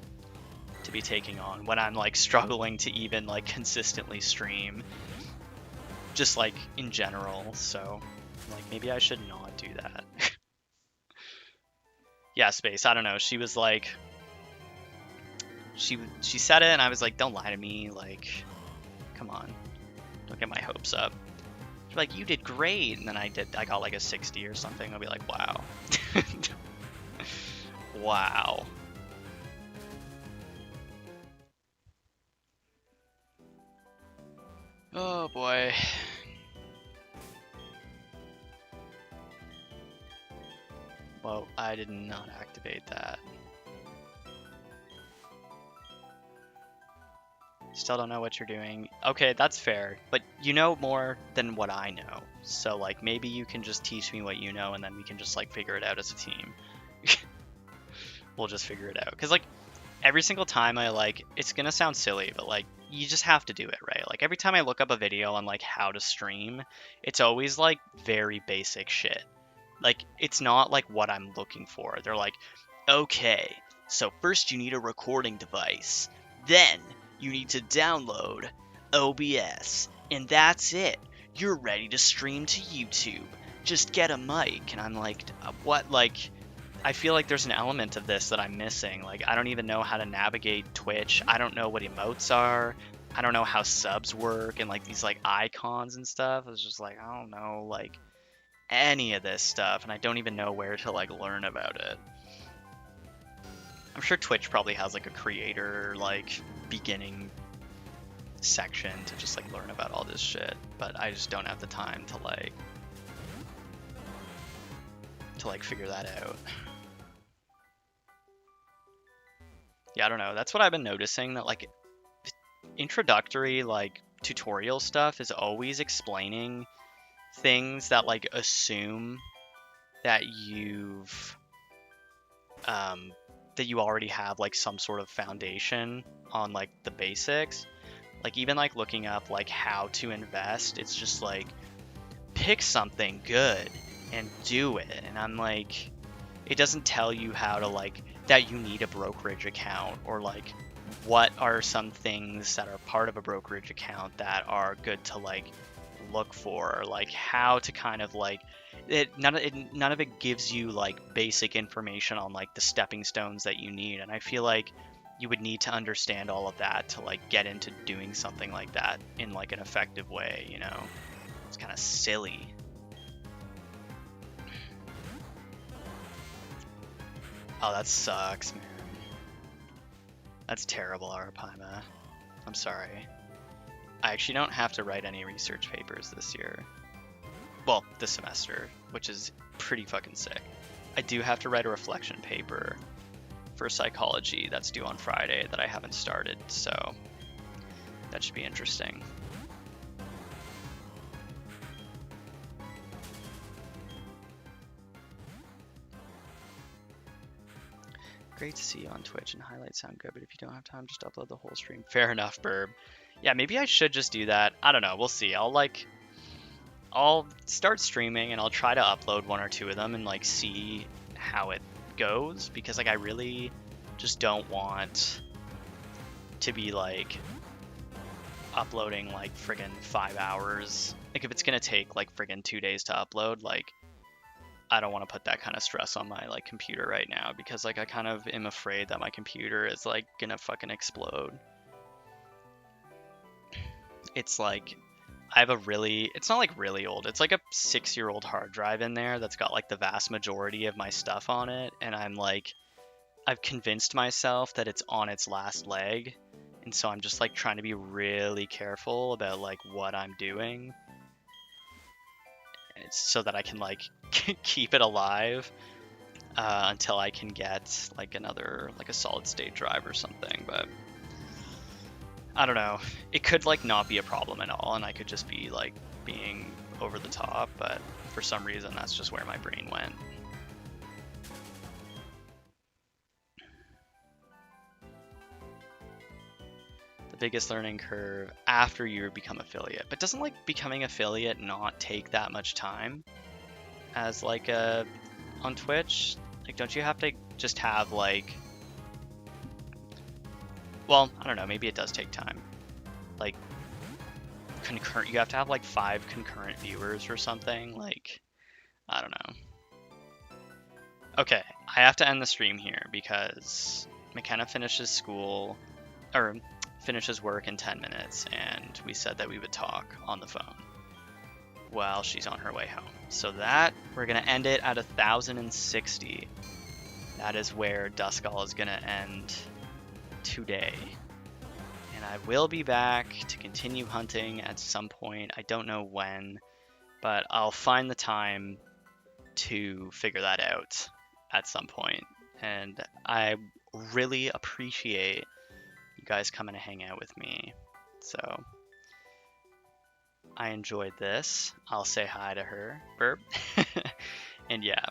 to be taking on when I'm like struggling to even like consistently stream, just like in general. So like maybe I should not do that. Yeah, Space, I don't know, she was like, she said it and I was like, don't lie to me, like come on, don't get my hopes up. She's like, you did great, and then I got like a 60 or something. I'll be like, wow. Wow. Oh boy. Well, I did not activate that. Still don't know what you're doing. Okay, that's fair, but you know more than what I know. So like maybe you can just teach me what you know, and then we can just like figure it out as a team. We'll just figure it out. Cause like every single time I like, it's gonna sound silly, but like you just have to do it, right? Like every time I look up a video on like how to stream, it's always like very basic shit. Like it's not like what I'm looking for. They're like, okay, so first you need a recording device, then you need to download OBS, and that's it. You're ready to stream to YouTube. Just get a mic. And I'm like, what? Like, I feel like there's an element of this that I'm missing. Like, I don't even know how to navigate Twitch. I don't know what emotes are. I don't know how subs work and like these like icons and stuff. It's just like, I don't know like any of this stuff, and I don't even know where to like learn about it. I'm sure Twitch probably has like a creator like beginning section to just like learn about all this shit, but I just don't have the time to like figure that out. Yeah, I don't know. That's what I've been noticing, that like introductory like tutorial stuff is always explaining things that like assume that that you already have like some sort of foundation on like the basics. Like even like looking up like how to invest, it's just like pick something good and do it. And I'm like, it doesn't tell you how to like that you need a brokerage account, or like what are some things that are part of a brokerage account that are good to like look for, or like how to kind of like none of it gives you like basic information on like the stepping stones that you need. And I feel like you would need to understand all of that to like get into doing something like that in like an effective way, you know? It's kind of silly. Oh, that sucks, man. That's terrible, Arapaima. I'm sorry. I actually don't have to write any research papers this year. Well, this semester, which is pretty fucking sick. I do have to write a reflection paper for psychology that's due on Friday that I haven't started, so that should be interesting. Great to see you on Twitch, and highlights sound good, but if you don't have time, just upload the whole stream. Fair enough, Burb. Yeah, maybe I should just do that. I don't know. We'll see. I'll start streaming and I'll try to upload one or two of them and like see how it goes, because like I really just don't want to be like uploading like friggin' 5 hours. Like if it's gonna take like friggin' 2 days to upload, like I don't want to put that kind of stress on my like computer right now, because like I kind of am afraid that my computer is like gonna fucking explode. It's like I have a really, it's not like really old, it's like a 6-year-old hard drive in there that's got like the vast majority of my stuff on it, and I'm like, I've convinced myself that it's on its last leg, and so I'm just like trying to be really careful about like what I'm doing, so that I can like keep it alive until I can get like another, like a solid state drive or something. But I don't know, it could like not be a problem at all, and I could just be like being over the top, but for some reason that's just where my brain went. The biggest learning curve after you become affiliate, but doesn't like becoming affiliate not take that much time as like on Twitch? Like, don't you have to just have like, well, I don't know, maybe it does take time. Like concurrent, you have to have like 5 concurrent viewers or something. Like, I don't know. Okay, I have to end the stream here because McKenna finishes school, or finishes work in 10 minutes, and we said that we would talk on the phone while she's on her way home. So that, we're gonna end it at 1,060. That is where Duskull is gonna end today. And I will be back to continue hunting at some point. I don't know when, but I'll find the time to figure that out at some point. And I really appreciate you guys coming to hang out with me. So I enjoyed this. I'll say hi to her, Burp. And yeah,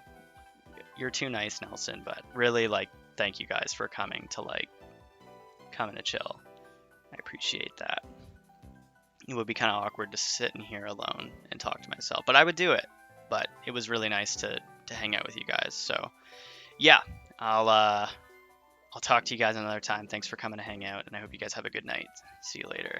you're too nice, Nelson, but really, like, thank you guys for coming to chill. I appreciate that. It would be kind of awkward to sit in here alone and talk to myself, but I would do it. But it was really nice to hang out with you guys. So yeah, I'll talk to you guys another time. Thanks for coming to hang out, and I hope you guys have a good night. See you later.